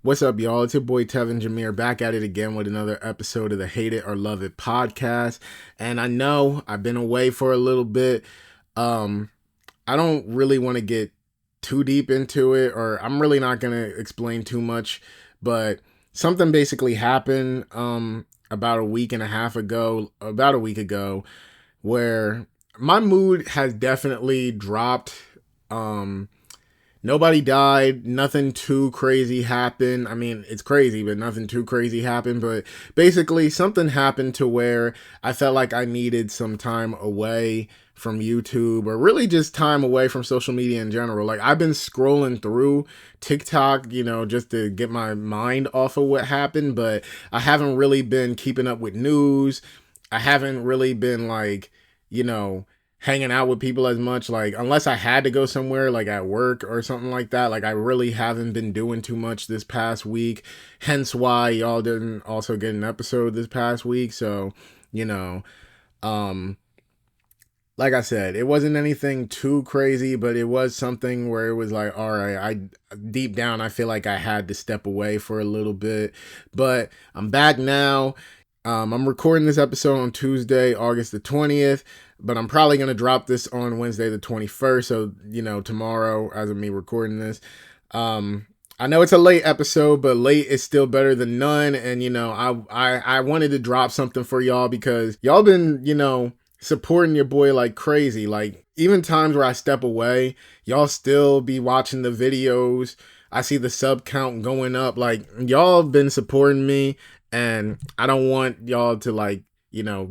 What's up, y'all? It's your boy Tevin Jameer back at it again with another episode of the Hate It or Love It podcast. And I know I've been away for a little bit. Um, I don't really want to get too deep into it, or I'm really not going to explain too much, but something basically happened about a week and a half ago, about a week ago, where my mood has definitely dropped. Um, Nobody died. Nothing too crazy happened. I mean, it's crazy, but nothing too crazy happened. But basically, something happened to where I felt like I needed some time away from YouTube, or really just time away from social media in general. Like, I've been scrolling through TikTok, just to get my mind off of what happened, but I haven't really been keeping up with news. I haven't really been you know, hanging out with people as much, like unless I had to go somewhere like at work or something like that. Like, I really haven't been doing too much this past week, hence why y'all didn't also get an episode this past week. So, you know, um like I said, it wasn't anything too crazy, but it was something where it was like, all right, I deep down I feel like I had to step away for a little bit, but I'm back now. I'm recording this episode on Tuesday, August the 20th, but I'm probably going to drop this on Wednesday the 21st. So, tomorrow, as of me recording this. I know it's a late episode, but late is still better than none. And, I wanted to drop something for y'all because y'all been, supporting your boy like crazy. Like, even times where I step away, y'all still be watching the videos. I see the sub count going up. Like, y'all been supporting me. And I don't want y'all to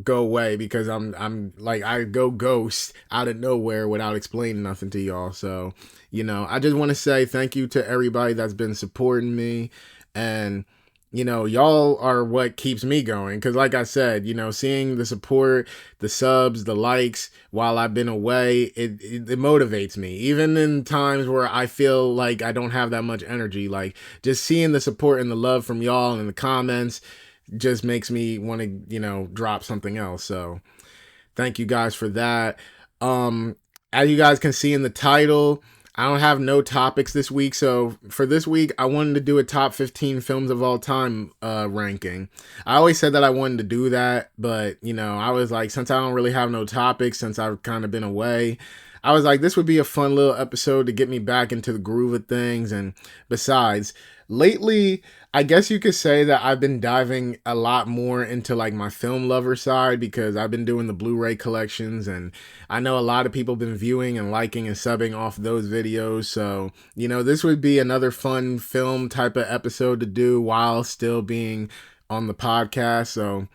go away because I'm like, I go ghost out of nowhere without explaining nothing to y'all. So, I just want to say thank you to everybody that's been supporting me. And, y'all are what keeps me going. Cause like I said, seeing the support, the subs, the likes while I've been away, it motivates me. Even in times where I feel like I don't have that much energy, like just seeing the support and the love from y'all in the comments just makes me want to, drop something else. So thank you guys for that. As you guys can see in the title, I don't have no topics this week. So for this week, I wanted to do a top 15 films of all time ranking. I always said that I wanted to do that, but I was like, since I don't really have no topics, since I've kind of been away, I was like, this would be a fun little episode to get me back into the groove of things. And besides, lately, I guess you could say that I've been diving a lot more into like my film lover side because I've been doing the Blu-ray collections, and I know a lot of people been viewing and liking and subbing off those videos. So, this would be another fun film type of episode to do while still being on the podcast. So,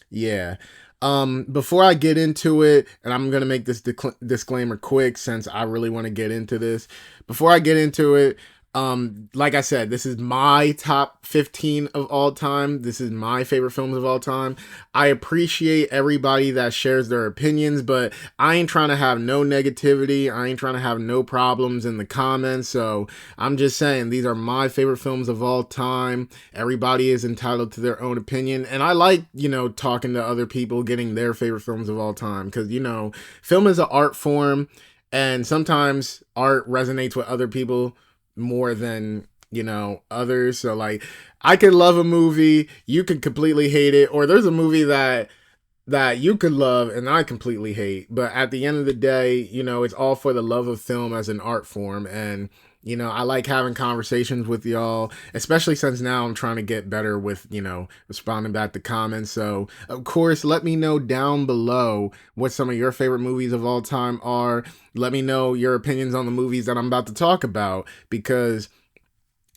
yeah. Before I get into it, and I'm going to make this disclaimer quick since I really want to get into this. Before I get into it, like I said, this is my top 15 of all time. This is my favorite films of all time. I appreciate everybody that shares their opinions, but I ain't trying to have no negativity. I ain't trying to have no problems in the comments. So I'm just saying, these are my favorite films of all time. Everybody is entitled to their own opinion. And I like, talking to other people, getting their favorite films of all time. Cause, film is an art form, and sometimes art resonates with other people more than others. So like, I could love a movie, you could completely hate it, or there's a movie that you could love and I completely hate, but at the end of the day, it's all for the love of film as an art form. And I like having conversations with y'all, especially since now I'm trying to get better with responding back to comments. So of course, let me know down below what some of your favorite movies of all time are. Let me know your opinions on the movies that I'm about to talk about, because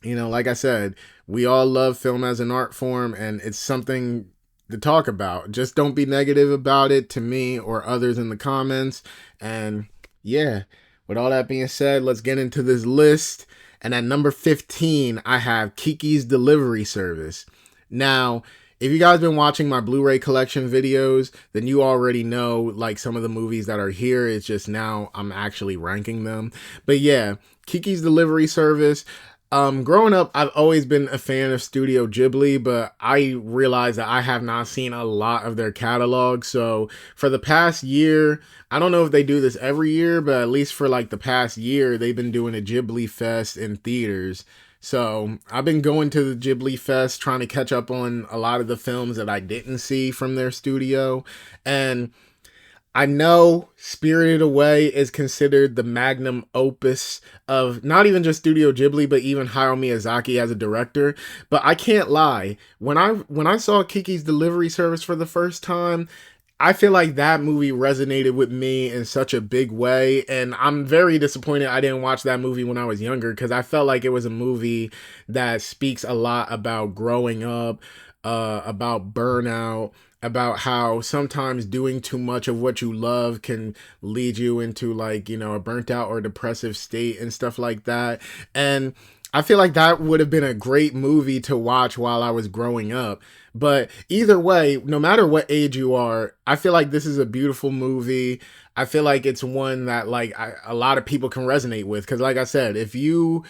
like I said, we all love film as an art form, and it's something to talk about. Just don't be negative about it to me or others in the comments. And yeah, with all that being said, let's get into this list. And at number 15, I have Kiki's Delivery Service. Now, if you guys been watching my Blu-ray collection videos, then you already know like some of the movies that are here. It's just now I'm actually ranking them. But yeah, Kiki's Delivery Service. Growing up, I've always been a fan of Studio Ghibli, but I realized that I have not seen a lot of their catalog. So for the past year, I don't know if they do this every year, but at least for like the past year, they've been doing a Ghibli Fest in theaters. So I've been going to the Ghibli Fest trying to catch up on a lot of the films that I didn't see from their studio. And I know Spirited Away is considered the magnum opus of not even just Studio Ghibli, but even Hayao Miyazaki as a director. But I can't lie. When I saw Kiki's Delivery Service for the first time, I feel like that movie resonated with me in such a big way. And I'm very disappointed I didn't watch that movie when I was younger, because I felt like it was a movie that speaks a lot about growing up, about burnout, about how sometimes doing too much of what you love can lead you into, like, you know, a burnt out or depressive state and stuff like that. And I feel like that would have been a great movie to watch while I was growing up. But either way, no matter what age you are, I feel like this is a beautiful movie. I feel like it's one that, like, a lot of people can resonate with. Because like I said, if you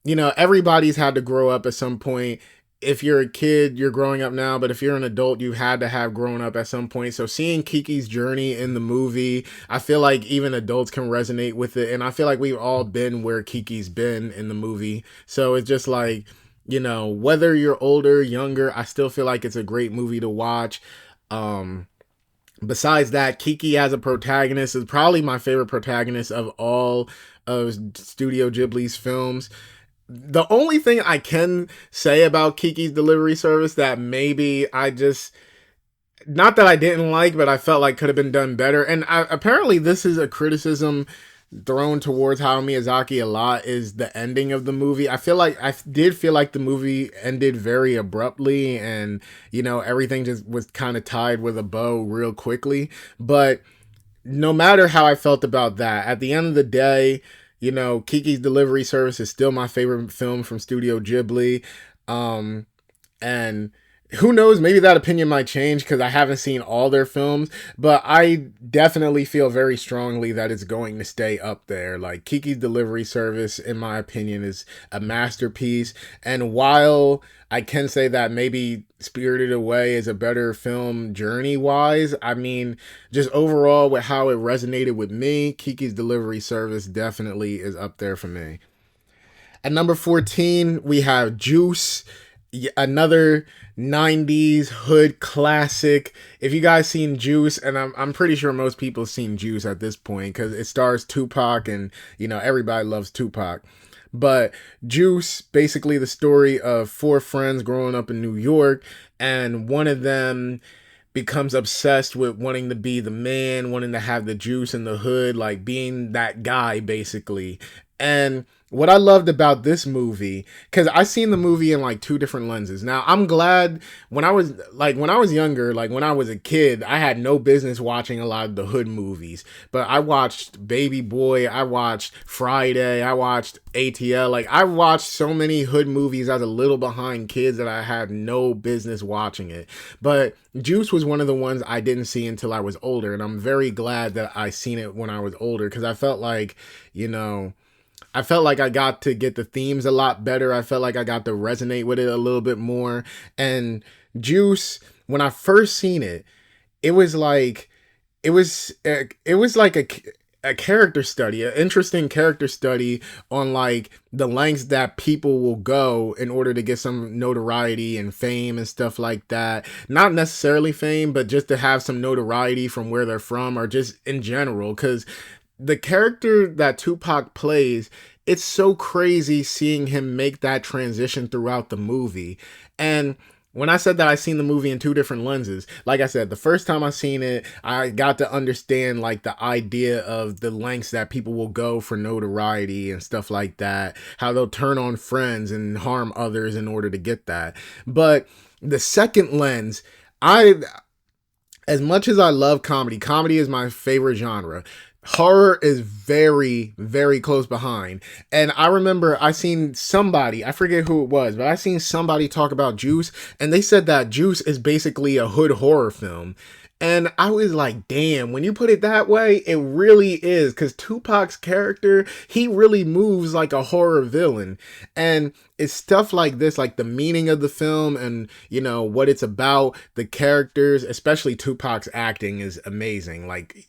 know, everybody's had to grow up at some point. If you're a kid, you're growing up now, but if you're an adult, you had to have grown up at some point. So seeing Kiki's journey in the movie, I feel like even adults can resonate with it. And I feel like we've all been where Kiki's been in the movie. So it's just like, you know, whether you're older, younger, I still feel like it's a great movie to watch. Besides that, Kiki as a protagonist is probably my favorite protagonist of all of Studio Ghibli's films. The only thing I can say about Kiki's Delivery Service that maybe I just, not that I didn't like, but I felt like could have been done better. And apparently this is a criticism thrown towards Hayao Miyazaki a lot, is the ending of the movie. I did feel like the movie ended very abruptly, and, you know, everything just was kind of tied with a bow real quickly. But no matter how I felt about that, at the end of the day, you know, Kiki's Delivery Service is still my favorite film from Studio Ghibli. And who knows, maybe that opinion might change because I haven't seen all their films, but I definitely feel very strongly that it's going to stay up there. Like, Kiki's Delivery Service, in my opinion, is a masterpiece. And while I can say that maybe Spirited Away is a better film journey-wise, I mean, just overall with how it resonated with me, Kiki's Delivery Service definitely is up there for me. At number 14, we have Juice, another 90s hood classic. If you guys seen Juice, and I'm pretty sure most people seen Juice at this point because it stars Tupac, and, you know, everybody loves Tupac. But Juice, basically the story of four friends growing up in New York, and one of them becomes obsessed with wanting to be the man, wanting to have the juice in the hood, like being that guy, basically. And what I loved about this movie, because I seen the movie in like two different lenses. Now, I'm glad when I was younger, like when I was a kid, I had no business watching a lot of the hood movies. But I watched Baby Boy, I watched Friday, I watched ATL. Like, I watched so many hood movies as a little behind kids that I had no business watching it. But Juice was one of the ones I didn't see until I was older. And I'm very glad that I seen it when I was older, because I felt like, you know, I felt like I got to get the themes a lot better. I felt like I got to resonate with it a little bit more. And Juice, when I first seen it, it was like a character study, an interesting character study on like the lengths that people will go in order to get some notoriety and fame and stuff like that. Not necessarily fame, but just to have some notoriety from where they're from, or just in general, because the character that Tupac plays, it's so crazy seeing him make that transition throughout the movie. And when I said that I seen the movie in two different lenses, like I said, the first time I seen it, I got to understand like the idea of the lengths that people will go for notoriety and stuff like that, how they'll turn on friends and harm others in order to get that. But the second lens, as much as I love comedy, comedy is my favorite genre. Horror is very, very close behind. And I remember I seen somebody, I forget who it was, but I seen somebody talk about Juice, and they said that Juice is basically a hood horror film. And I was like, damn, when you put it that way, it really is. Because Tupac's character, he really moves like a horror villain. And it's stuff like this, like the meaning of the film and, you know, what it's about, the characters, especially Tupac's acting is amazing. Like,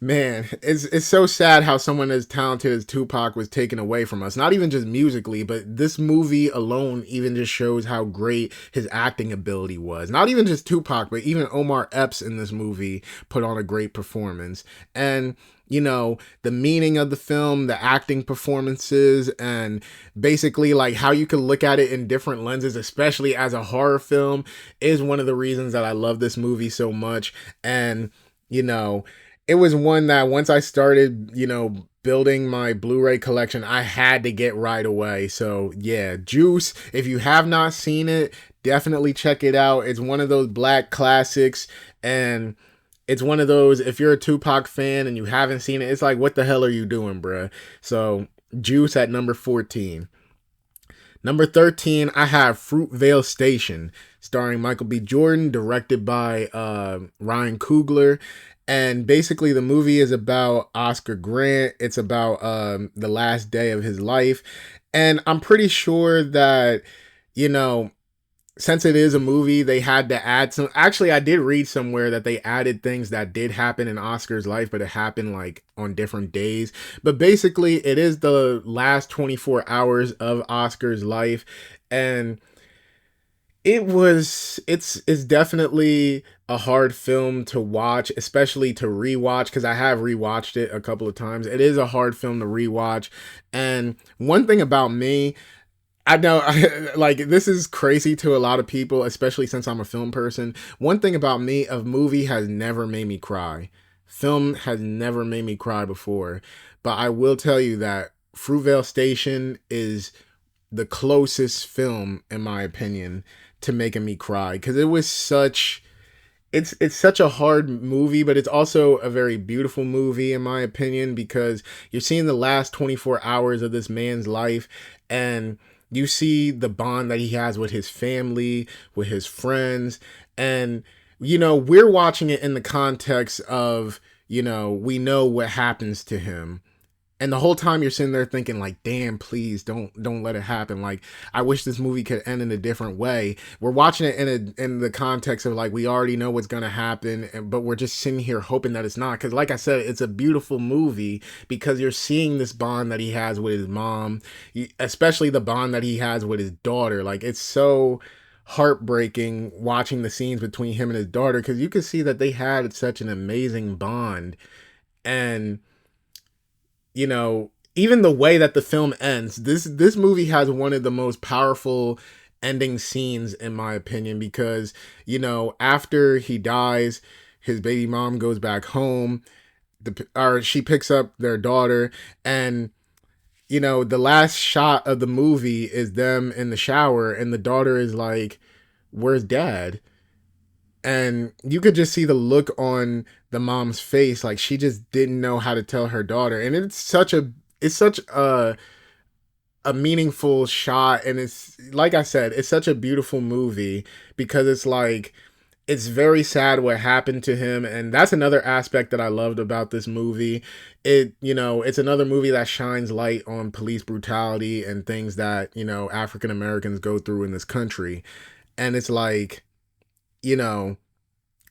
Man, it's so sad how someone as talented as Tupac was taken away from us. Not even just musically, but this movie alone even just shows how great his acting ability was. Not even just Tupac, but even Omar Epps in this movie put on a great performance. And the meaning of the film, the acting performances, and basically like how you can look at it in different lenses, especially as a horror film, is one of the reasons that I love this movie so much. And you know, it was one that once I started, building my Blu-ray collection, I had to get right away. So yeah, Juice, if you have not seen it, definitely check it out. It's one of those black classics, and it's one of those, if you're a Tupac fan and you haven't seen it, it's like, what the hell are you doing, bruh? So Juice at number 14. Number 13, I have Fruitvale Station, starring Michael B. Jordan, directed by Ryan Coogler. And basically, the movie is about Oscar Grant. It's about the last day of his life. And I'm pretty sure that, you know, since it is a movie, they had to add some. Actually, I did read somewhere that they added things that did happen in Oscar's life, but it happened like on different days. But basically, it is the last 24 hours of Oscar's life. And it's definitely a hard film to watch, especially to rewatch, because I have rewatched it a couple of times. It is a hard film to rewatch. And one thing about me, I know, like, this is crazy to a lot of people, especially since I'm a film person. One thing about me, a movie has never made me cry. Film has never made me cry before. But I will tell you that Fruitvale Station is the closest film, in my opinion, to making me cry. Because it was such it's such a hard movie, but it's also a very beautiful movie in my opinion, because you're seeing the last 24 hours of this man's life, and you see the bond that he has with his family, with his friends, and we're watching it in the context of, we know what happens to him. And the whole time you're sitting there thinking like, damn, please don't let it happen. Like, I wish this movie could end in a different way. We're watching it in the context of like, we already know what's going to happen, but we're just sitting here hoping that it's not. Cause like I said, it's a beautiful movie because you're seeing this bond that he has with his mom, especially the bond that he has with his daughter. Like, it's so heartbreaking watching the scenes between him and his daughter, because you can see that they had such an amazing bond. And even the way that the film ends, this movie has one of the most powerful ending scenes in my opinion, because after he dies, his baby mom goes back home, or she picks up their daughter, and the last shot of the movie is them in the shower, and the daughter is like, where's dad? And you could just see the look on the mom's face, like she just didn't know how to tell her daughter. And it's such a meaningful shot, and it's, like I said, it's such a beautiful movie, because it's like, it's very sad what happened to him. And that's another aspect that I loved about this movie. It's another movie that shines light on police brutality and things that African Americans go through in this country. And it's like, you know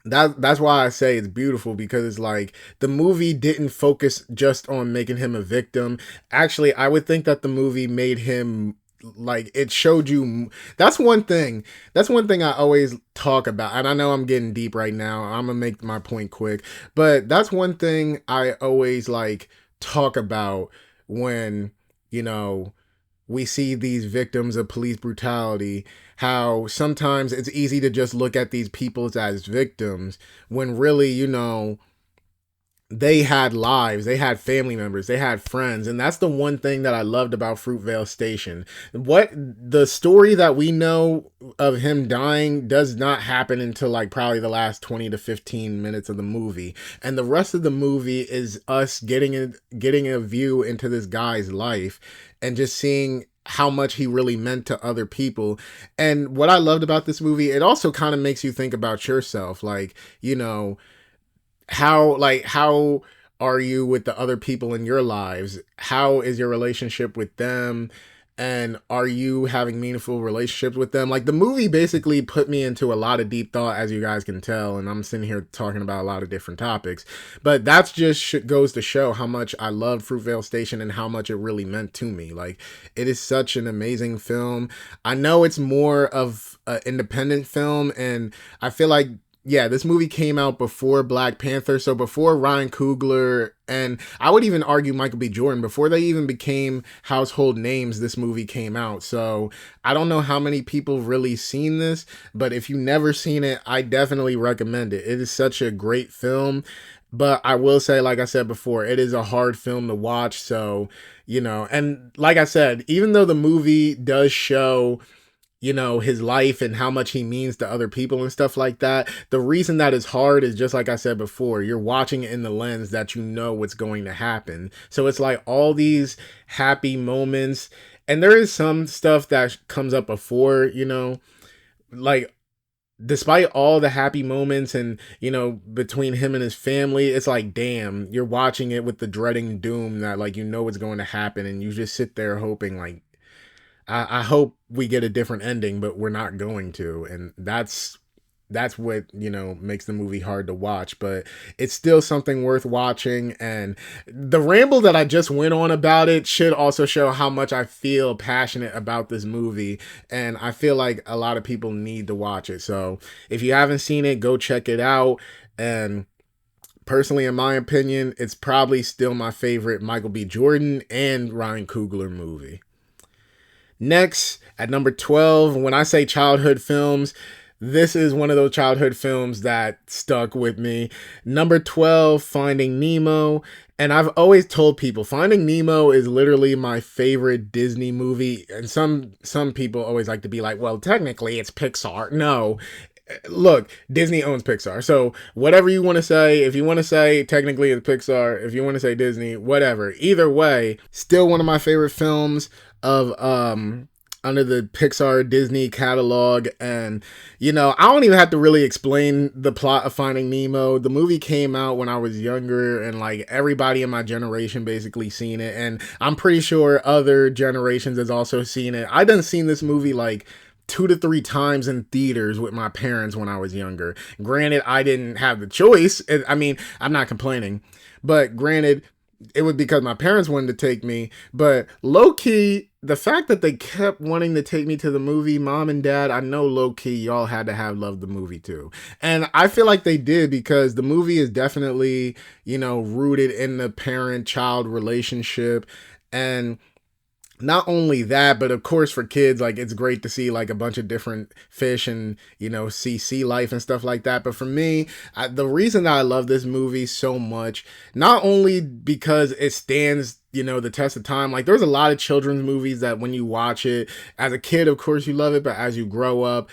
that's why I say it's beautiful, because it's like, the movie didn't focus just on making him a victim. Actually, I would think that the movie made him, like, it showed you. That's one thing I always talk about, and I know I'm getting deep right now. I'm gonna make my point quick, but that's one thing I always like talk about when you know we see these victims of police brutality, how sometimes it's easy to just look at these people as victims, when really, they had lives, they had family members, they had friends. And that's the one thing that I loved about Fruitvale Station. What the story that we know of him dying does not happen until like probably the last 20 to 15 minutes of the movie. And the rest of the movie is us getting a view into this guy's life, and just seeing how much he really meant to other people. And what I loved about this movie, it also kind of makes you think about yourself. Like, how are you with the other people in your lives? How is your relationship with them? and are you having meaningful relationships with them? Like the movie basically put me into a lot of deep thought, as you guys can tell, and I'm sitting here talking about a lot of different topics, but that's just goes to show how much I loved Fruitvale Station and how much it really meant to me. Like it is such an amazing film. I know it's more of an independent film, and I feel like, yeah, this movie came out before Black Panther, so before Ryan Coogler, and I would even argue Michael B. Jordan, before they even became household names, this movie came out. So I don't know how many people really seen this, but if you never seen it, I definitely recommend it. It is such a great film. But I will say, like I said before, it is a hard film to watch. So, and like I said, even though the movie does show his life and how much he means to other people and stuff like that. The reason that is hard is just like I said before, you're watching it in the lens that you know what's going to happen. So it's like all these happy moments, and there is some stuff that comes up before, like despite all the happy moments and between him and his family, it's like, damn, you're watching it with the dreading doom that like what's going to happen, and you just sit there hoping like, I hope we get a different ending, but we're not going to, and that's what makes the movie hard to watch. But it's still something worth watching, and the ramble that I just went on about it should also show how much I feel passionate about this movie, and I feel like a lot of people need to watch it. So if you haven't seen it, go check it out. And personally, in my opinion, it's probably still my favorite Michael B. Jordan and Ryan Coogler movie. Next, at number 12, when I say childhood films, this is one of those childhood films that stuck with me. Number 12, Finding Nemo. And I've always told people Finding Nemo is literally my favorite Disney movie. And some people always like to be like, well, technically it's Pixar. No. Look, Disney owns Pixar. So whatever you want to say, if you want to say technically it's Pixar, if you want to say Disney, whatever. Either way, still one of my favorite films of under the Pixar Disney catalog. And I don't even have to really explain the plot of Finding Nemo. The movie came out when I was younger, and like everybody in my generation basically seen it, and I'm pretty sure other generations has also seen it. I done seen this movie like 2 to 3 times in theaters with my parents when I was younger. Granted, I didn't have the choice. I mean, I'm not complaining, but granted, it was because my parents wanted to take me. But low key, the fact that they kept wanting to take me to the movie, mom and dad, I know low key y'all had to have loved the movie too. And I feel like they did, because the movie is definitely, rooted in the parent-child relationship. And not only that, but of course for kids, like it's great to see like a bunch of different fish and see sea life and stuff like that. But for me, the reason that I love this movie so much, not only because it stands the test of time, like there's a lot of children's movies that when you watch it as a kid, of course you love it, but as you grow up,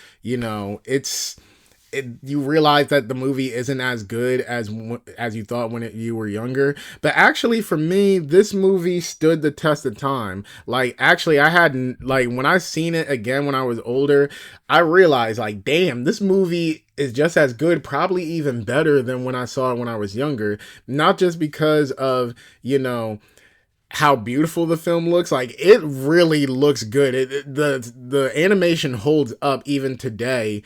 you realize that the movie isn't as good as you thought when you were younger. But actually, for me, this movie stood the test of time. Like, actually, I had like when I seen it again when I was older, I realized like, damn, this movie is just as good, probably even better than when I saw it when I was younger. Not just because of how beautiful the film looks. Like it really looks good. The animation holds up even today.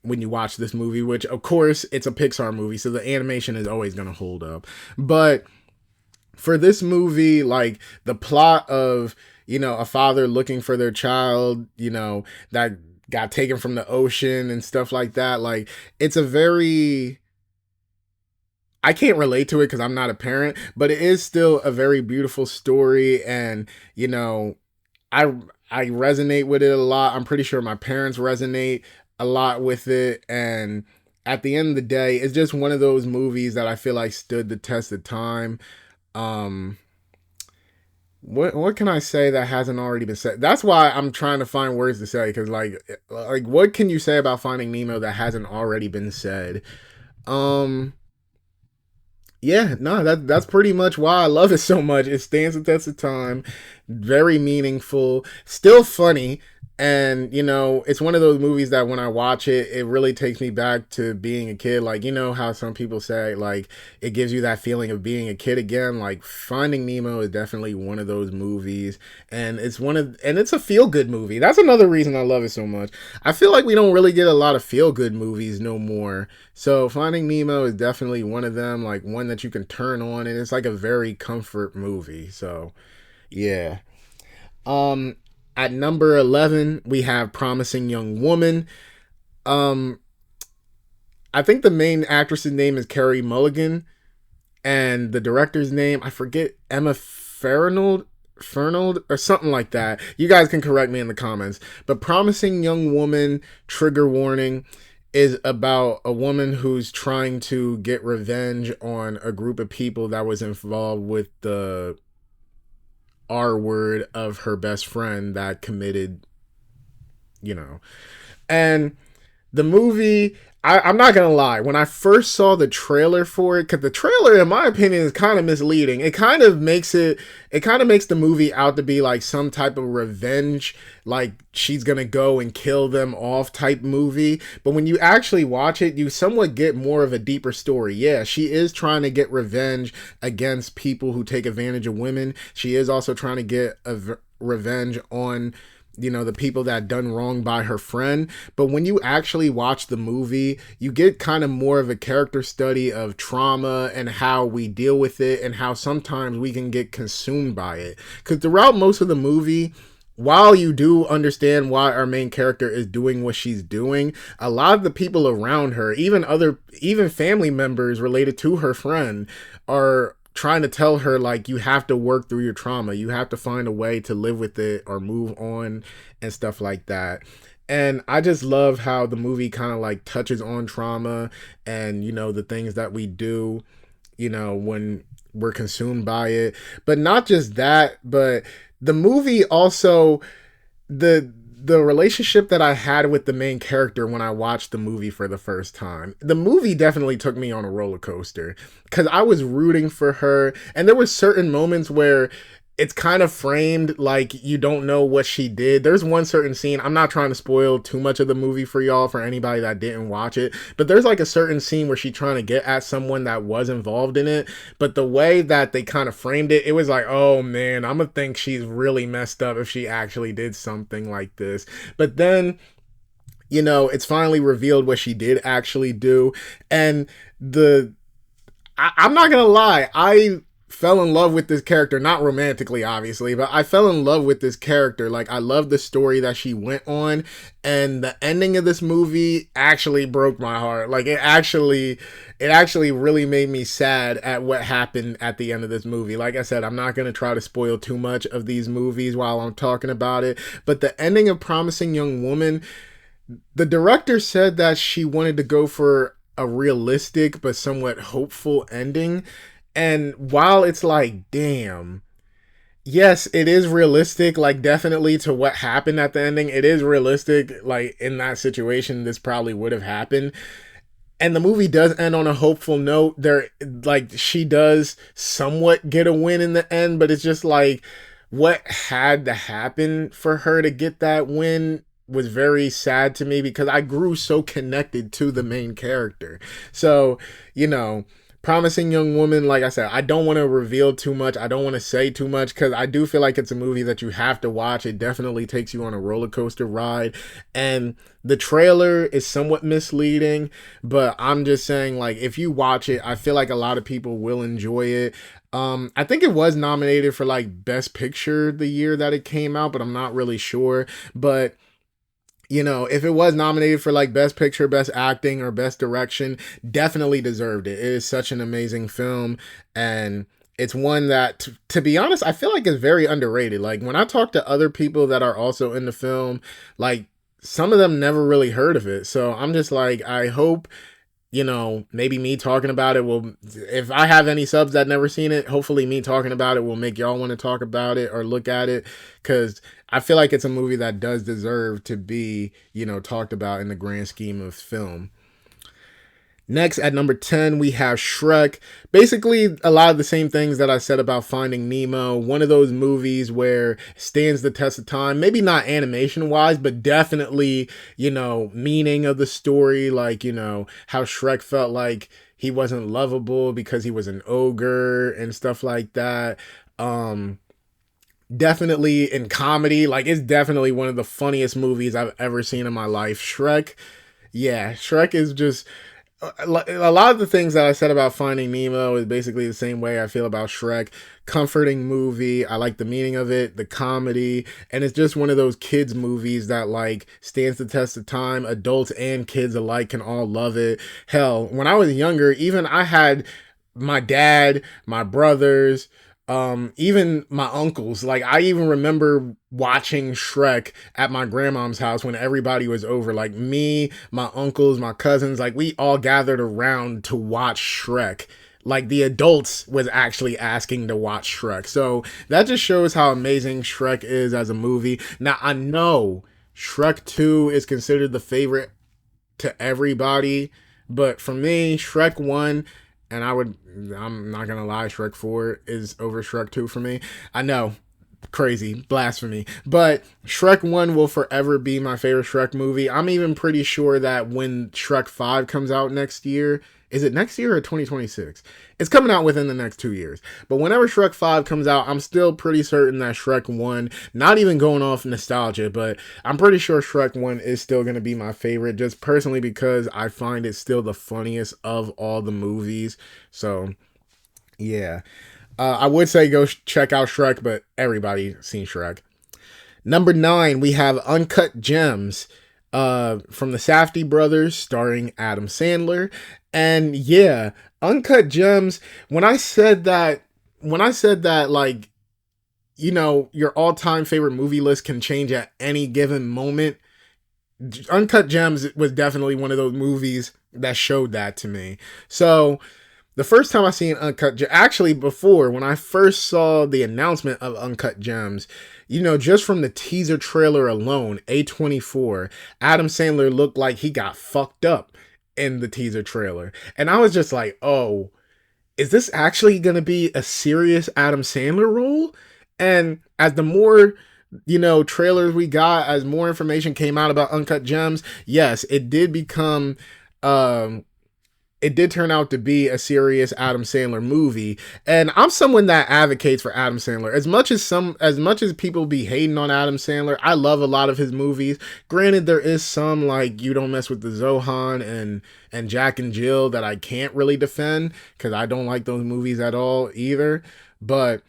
When you watch this movie, which of course it's a Pixar movie, so the animation is always going to hold up. But for this movie, like the plot of, a father looking for their child, that got taken from the ocean and stuff like that. Like it's a very, I can't relate to it because I'm not a parent, but it is still a very beautiful story. And, I I resonate with it a lot. I'm pretty sure my parents resonate a lot with it. And at the end of the day, it's just one of those movies that I feel like stood the test of time. Um, what can I say that hasn't already been said? That's why I'm trying to find words to say, because like what can you say about Finding Nemo that hasn't already been said? Um, yeah, no, that's pretty much why I love it so much. It stands the test of time, very meaningful, still funny. And, it's one of those movies that when I watch it, it really takes me back to being a kid. Like, how some people say, like, it gives you that feeling of being a kid again. Like, Finding Nemo is definitely one of those movies. And it's a feel good movie. That's another reason I love it so much. I feel like we don't really get a lot of feel good movies no more. So, Finding Nemo is definitely one of them, like, one that you can turn on. And it's like a very comfort movie. So, yeah. Um, at number 11, we have Promising Young Woman. Um, I think the main actress's name is Carey Mulligan, and the director's name, I forget, Emma Fernald or something like that. You guys can correct me in the comments. But Promising Young Woman, trigger warning, is about a woman who's trying to get revenge on a group of people that was involved with the R word of her best friend that committed, you know. And the movie, I'm not gonna lie, when I first saw the trailer for it, because the trailer, in my opinion, is kind of misleading. It kind of makes the movie out to be like some type of revenge, like she's gonna go and kill them off type movie. But when you actually watch it, you somewhat get more of a deeper story. Yeah, she is trying to get revenge against people who take advantage of women. She is also trying to get revenge on, the people that done wrong by her friend. But when you actually watch the movie, you get kind of more of a character study of trauma and how we deal with it and how sometimes we can get consumed by it. Because throughout most of the movie, while you do understand why our main character is doing what she's doing, a lot of the people around her, even family members related to her friend, are trying to tell her, like, you have to work through your trauma. You have to find a way to live with it or move on and stuff like that. And I just love how the movie kind of like touches on trauma and, the things that we do, when we're consumed by it. But not just that, but the movie also, the relationship that I had with the main character when I watched the movie for the first time. The movie definitely took me on a roller coaster because I was rooting for her, and there were certain moments where it's kind of framed like you don't know what she did. There's one certain scene, I'm not trying to spoil too much of the movie for y'all, for anybody that didn't watch it, but there's like a certain scene where she's trying to get at someone that was involved in it, but the way that they kind of framed it, it was like, oh man, I'm gonna think she's really messed up if she actually did something like this. But then, it's finally revealed what she did actually do. And I'm not gonna lie, I fell in love with this character, not romantically obviously, but I fell in love with this character. Like, I love the story that she went on, and the ending of this movie actually broke my heart. Like, it actually really made me sad at what happened at the end of this movie. Like I said, I'm not going to try to spoil too much of these movies while I'm talking about it, but the ending of Promising Young Woman, the director said that she wanted to go for a realistic but somewhat hopeful ending. And while it's like, damn, yes, it is realistic, like, definitely to what happened at the ending. It is realistic, like, in that situation, this probably would have happened. And the movie does end on a hopeful note. Like, she does somewhat get a win in the end, but it's just like, what had to happen for her to get that win was very sad to me because I grew so connected to the main character. So, Promising Young Woman, like I said, I don't want to reveal too much. I don't want to say too much because I do feel like it's a movie that you have to watch. It definitely takes you on a roller coaster ride. And the trailer is somewhat misleading, but I'm just saying, like, if you watch it, I feel like a lot of people will enjoy it. I think it was nominated for like Best Picture the year that it came out, but I'm not really sure. But if it was nominated for like Best Picture, Best Acting, or Best Direction, definitely deserved it. It is such an amazing film, and it's one that, to be honest, I feel like is very underrated. Like, when I talk to other people that are also in the film, like, some of them never really heard of it. So I'm just like, I hope, maybe me talking about it will, if I have any subs that never seen it, hopefully me talking about it will make y'all want to talk about it or look at it, because I feel like it's a movie that does deserve to be, talked about in the grand scheme of film. Next, at number 10, we have Shrek. Basically, a lot of the same things that I said about Finding Nemo. One of those movies where it stands the test of time. Maybe not animation wise, but definitely, meaning of the story. Like, how Shrek felt like he wasn't lovable because he was an ogre and stuff like that. Definitely in comedy. Like, it's definitely one of the funniest movies I've ever seen in my life. Shrek. Yeah, Shrek is just a lot of the things that I said about Finding Nemo is basically the same way I feel about Shrek. Comforting movie. I like the meaning of it, the comedy, and it's just one of those kids movies that like stands the test of time. Adults and kids alike can all love it. Hell, when I was younger, even I had my dad, my brothers, even my uncles. Like, I even remember watching Shrek at my grandmom's house when everybody was over. Like, me, my uncles, my cousins, like, we all gathered around to watch Shrek. Like, the adults was actually asking to watch Shrek. So that just shows how amazing Shrek is as a movie. Now, I know Shrek 2 is considered the favorite to everybody, but for me, Shrek 1, and I'm not gonna lie, Shrek 4 is over Shrek 2 for me. I know, crazy, blasphemy, but Shrek 1 will forever be my favorite Shrek movie. I'm even pretty sure that when Shrek 5 comes out next year, is it next year or 2026? It's coming out within the next 2 years. But whenever Shrek 5 comes out, I'm still pretty certain that Shrek 1, not even going off nostalgia, but I'm pretty sure Shrek 1 is still going to be my favorite, just personally because I find it still the funniest of all the movies. So, yeah. I would say go check out Shrek, but everybody seen Shrek. Number 9, we have Uncut Gems from the Safdie brothers, starring Adam Sandler. And yeah, Uncut Gems, when I said that, like, your all-time favorite movie list can change at any given moment, Uncut Gems was definitely one of those movies that showed that to me. So the first time I seen Uncut Gems, actually before, when I first saw the announcement of Uncut Gems, just from the teaser trailer alone, A24, Adam Sandler looked like he got fucked up in the teaser trailer. And I was just like, oh, is this actually going to be a serious Adam Sandler role? And as the more, trailers we got, as more information came out about Uncut Gems, yes, it did become, it did turn out to be a serious Adam Sandler movie. And I'm someone that advocates for Adam Sandler. As much as people be hating on Adam Sandler, I love a lot of his movies. Granted, there is some like You Don't Mess with the Zohan and Jack and Jill that I can't really defend because I don't like those movies at all either. But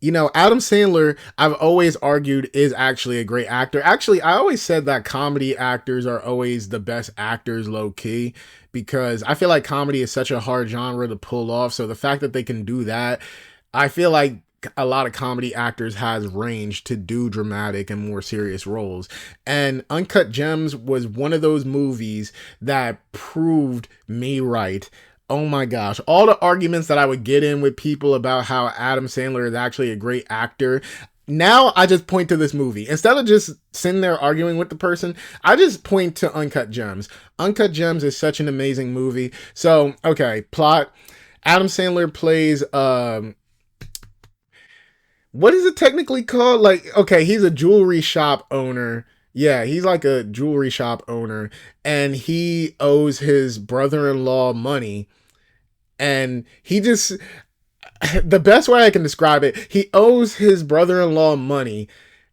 Adam Sandler, I've always argued, is actually a great actor. Actually, I always said that comedy actors are always the best actors, low key, because I feel like comedy is such a hard genre to pull off. So the fact that they can do that, I feel like a lot of comedy actors has range to do dramatic and more serious roles. And Uncut Gems was one of those movies that proved me right. Oh my gosh, all the arguments that I would get in with people about how Adam Sandler is actually a great actor, now I just point to this movie. Instead of just sitting there arguing with the person, I just point to Uncut Gems. Uncut Gems is such an amazing movie. So, okay, plot. Adam Sandler plays, what is it technically called? Like, okay, he's a jewelry shop owner. Yeah, he's like a jewelry shop owner, and he owes his brother-in-law money. And he just, the best way I can describe it, he owes his brother-in-law money,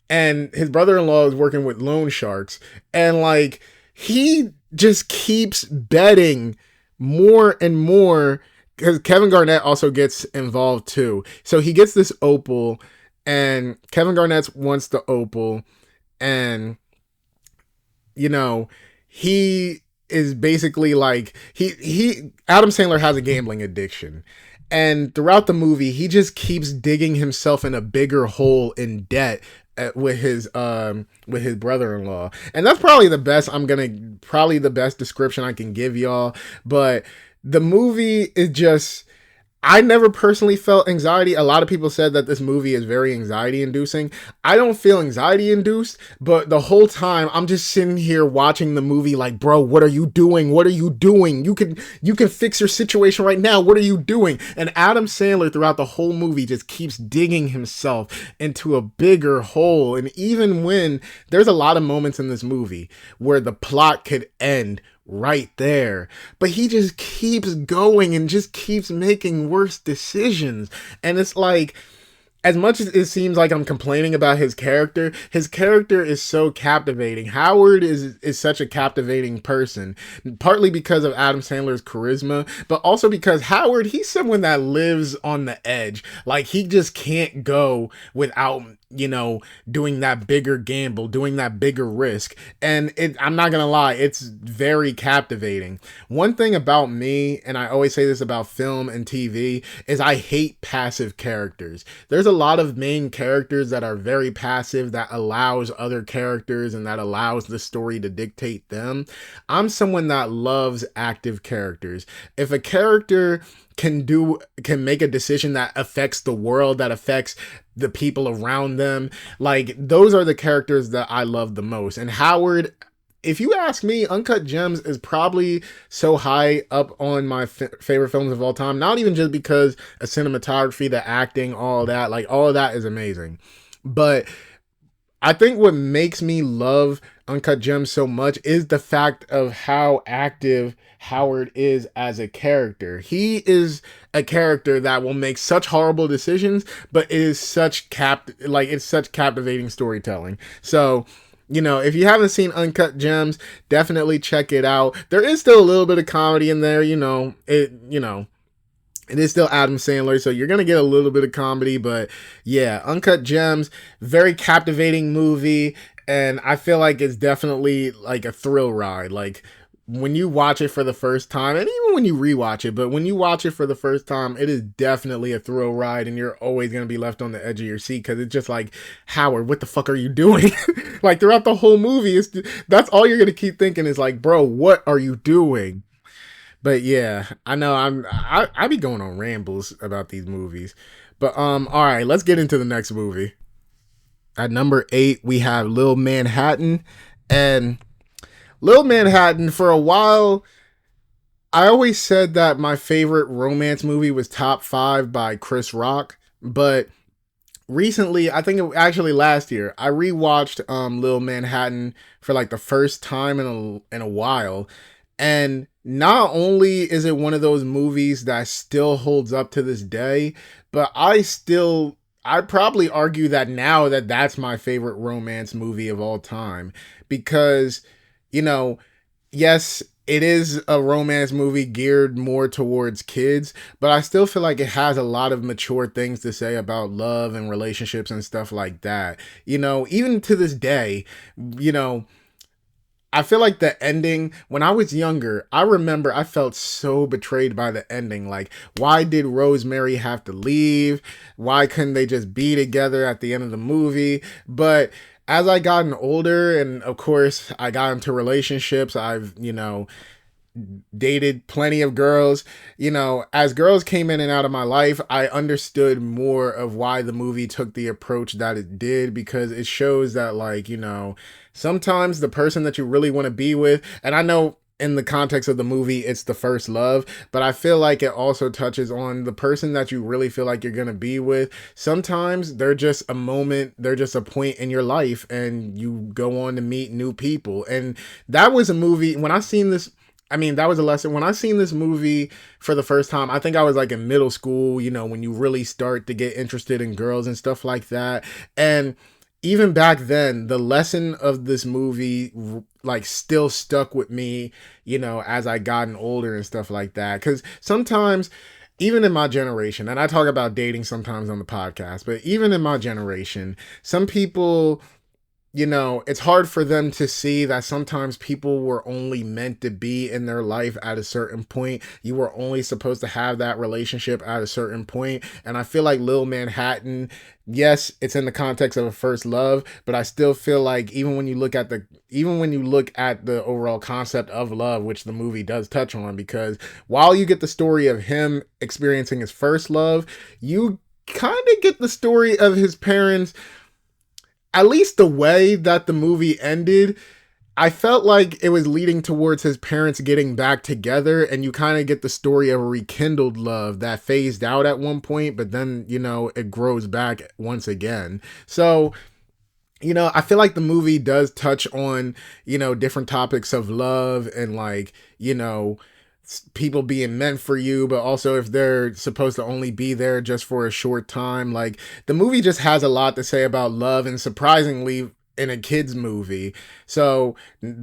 and his brother-in-law is working with loan sharks, and like, he just keeps betting more and more, because Kevin Garnett also gets involved too. So he gets this opal, and Kevin Garnett wants the opal, and he is basically like, Adam Sandler has a gambling addiction, and throughout the movie he just keeps digging himself in a bigger hole in debt with his brother-in-law. And that's probably the best description I can give y'all. But the movie is just, I never personally felt anxiety. A lot of people said that this movie is very anxiety inducing. I don't feel anxiety induced, but the whole time I'm just sitting here watching the movie like, bro, what are you doing? What are you doing? You can fix your situation right now. What are you doing? And Adam Sandler throughout the whole movie just keeps digging himself into a bigger hole. And even when there's a lot of moments in this movie where the plot could end right there. But he just keeps going and just keeps making worse decisions. And it's like, as much as it seems like I'm complaining about his character is so captivating. Howard is such a captivating person, partly because of Adam Sandler's charisma, but also because Howard, he's someone that lives on the edge. Like, he just can't go without, doing that bigger gamble, doing that bigger risk. And I'm not gonna lie, it's very captivating. One thing about me, and I always say this about film and TV, is I hate passive characters. There's a lot of main characters that are very passive, that allows other characters and that allows the story to dictate them. I'm someone that loves active characters. If a character can make a decision that affects the world, that affects the people around them, like, those are the characters that I love the most. And Howard, if you ask me, Uncut Gems is probably so high up on my favorite films of all time. Not even just because of cinematography, the acting, all that. Like, all of that is amazing. But I think what makes me love Uncut Gems so much is the fact of how active Howard is as a character. He is a character that will make such horrible decisions, but it is such it's such captivating storytelling. So, if you haven't seen Uncut Gems, definitely check it out. There is still a little bit of comedy in there, it is still Adam Sandler, so you're going to get a little bit of comedy, but yeah, Uncut Gems, very captivating movie, and I feel like it's definitely like a thrill ride. Like, when you watch it for the first time, and even when you rewatch it, but when you watch it for the first time, it is definitely a thrill ride, and you're always going to be left on the edge of your seat, because it's just like, Howard, what the fuck are you doing? Like, throughout the whole movie, that's all you're going to keep thinking is like, bro, what are you doing? But yeah, I know I be going on rambles about these movies. But all right, let's get into the next movie. At number 8, we have Little Manhattan. And Little Manhattan, for a while, I always said that my favorite romance movie was Top 5 by Chris Rock, but recently, I think actually last year, I rewatched Little Manhattan for like the first time in a while. And not only is it one of those movies that still holds up to this day, but I'd probably argue that now that's my favorite romance movie of all time, because, yes, it is a romance movie geared more towards kids, but I still feel like it has a lot of mature things to say about love and relationships and stuff like that. Even to this day, I feel like the ending, when I was younger, I remember I felt so betrayed by the ending. Like, why did Rosemary have to leave? Why couldn't they just be together at the end of the movie? But as I gotten older, and of course I got into relationships, I've, dated plenty of girls. As girls came in and out of my life, I understood more of why the movie took the approach that it did, because it shows that, like, sometimes the person that you really want to be with, and I know in the context of the movie, it's the first love, but I feel like it also touches on the person that you really feel like you're going to be with. Sometimes they're just a moment, they're just a point in your life, and you go on to meet new people. And that was a movie, when I seen this, that was a lesson. When I seen this movie for the first time, I think I was like in middle school, when you really start to get interested in girls and stuff like that. And even back then, the lesson of this movie, like, still stuck with me, as I gotten older and stuff like that. Because sometimes, even in my generation, and I talk about dating sometimes on the podcast, but even in my generation, some people it's hard for them to see that sometimes people were only meant to be in their life at a certain point. You were only supposed to have that relationship at a certain point. And I feel like Lil Manhattan, yes, it's in the context of a first love, but I still feel like even when you look at the overall concept of love, which the movie does touch on, because while you get the story of him experiencing his first love, you kind of get the story of his parents, at least the way that the movie ended. I felt like it was leading towards his parents getting back together, and you kind of get the story of a rekindled love that phased out at one point, but then, it grows back once again. So, I feel like the movie does touch on, different topics of love and like, people being meant for you, but also if they're supposed to only be there just for a short time. Like, the movie just has a lot to say about love, and surprisingly, in a kids movie. So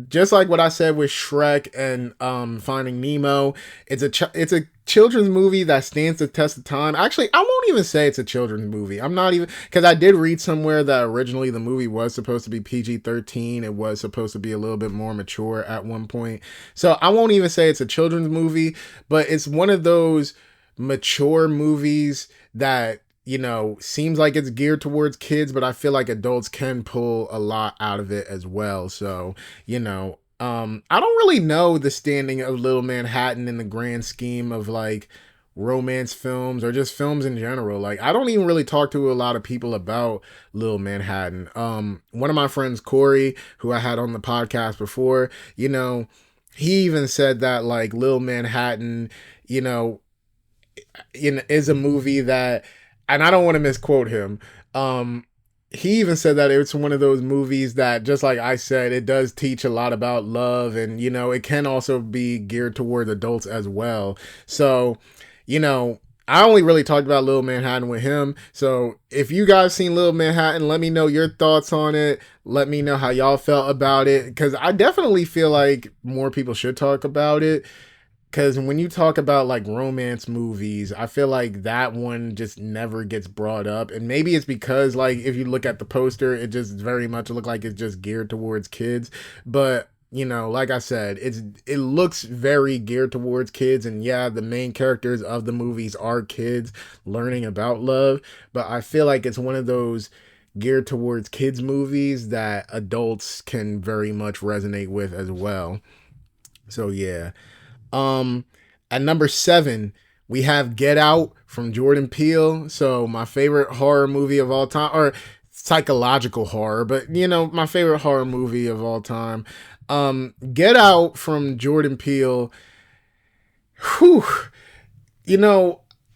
just like what I said with Shrek and Finding Nemo, it's a children's movie that stands the test of time. Actually, I won't even say it's a children's movie. I'm not even, because I did read somewhere that originally the movie was supposed to be PG-13. It was supposed to be a little bit more mature at one point. So I won't even say it's a children's movie, but it's one of those mature movies that seems like it's geared towards kids, but I feel like adults can pull a lot out of it as well. So, I don't really know the standing of Little Manhattan in the grand scheme of like romance films or just films in general. Like, I don't even really talk to a lot of people about Little Manhattan. One of my friends, Corey, who I had on the podcast before, he even said that like Little Manhattan, is a movie that, and I don't want to misquote him. He even said that it's one of those movies that, just like I said, it does teach a lot about love, and it can also be geared towards adults as well. So, I only really talked about Little Manhattan with him. So if you guys seen Little Manhattan, let me know your thoughts on it. Let me know how y'all felt about it, because I definitely feel like more people should talk about it. Because when you talk about like romance movies, I feel like that one just never gets brought up. And maybe it's because like if you look at the poster, it just very much look like it's just geared towards kids. But like I said, it looks very geared towards kids. And yeah, the main characters of the movies are kids learning about love. But I feel like it's one of those geared towards kids movies that adults can very much resonate with as well. So yeah. At number 7, we have Get Out from Jordan Peele. So my favorite horror movie of all time, or psychological horror, but my favorite horror movie of all time. Get Out from Jordan Peele. Whew.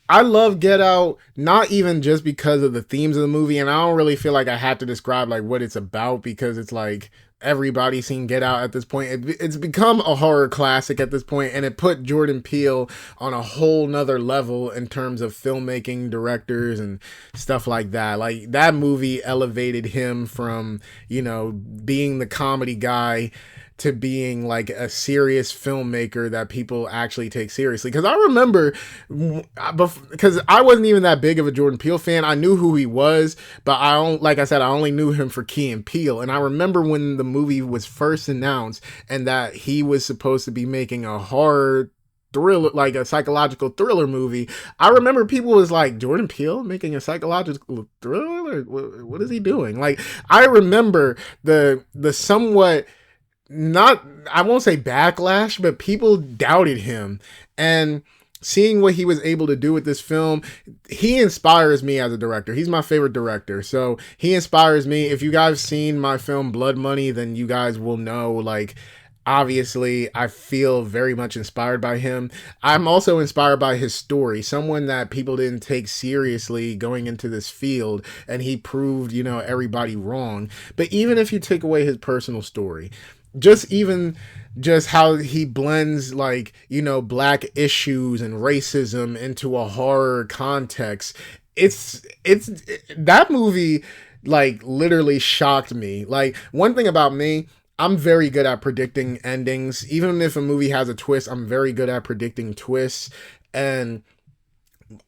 I love Get Out, not even just because of the themes of the movie, and I don't really feel like I have to describe like what it's about, because it's like everybody's seen Get Out at this point. It's become a horror classic at this point, and it put Jordan Peele on a whole nother level in terms of filmmaking, directors, and stuff like that. Like, that movie elevated him from, being the comedy guy to being like a serious filmmaker that people actually take seriously. Because I remember, because I wasn't even that big of a Jordan Peele fan. I knew who he was, but like I said, I only knew him for Key and Peele. And I remember when the movie was first announced and that he was supposed to be making a horror thriller, like a psychological thriller movie. I remember people was like, Jordan Peele making a psychological thriller? What is he doing? Like, I remember the somewhat, not, I won't say backlash, but people doubted him. And seeing what he was able to do with this film, he inspires me as a director. He's my favorite director. So he inspires me. If you guys seen my film Blood Money, then you guys will know, like, obviously I feel very much inspired by him. I'm also inspired by his story, someone that people didn't take seriously going into this field, and he proved, everybody wrong. But even if you take away his personal story, just how he blends, like, black issues and racism into a horror context, it's that movie like literally shocked me. Like, one thing about me, I'm very good at predicting endings. Even if a movie has a twist, I'm very good at predicting twists. And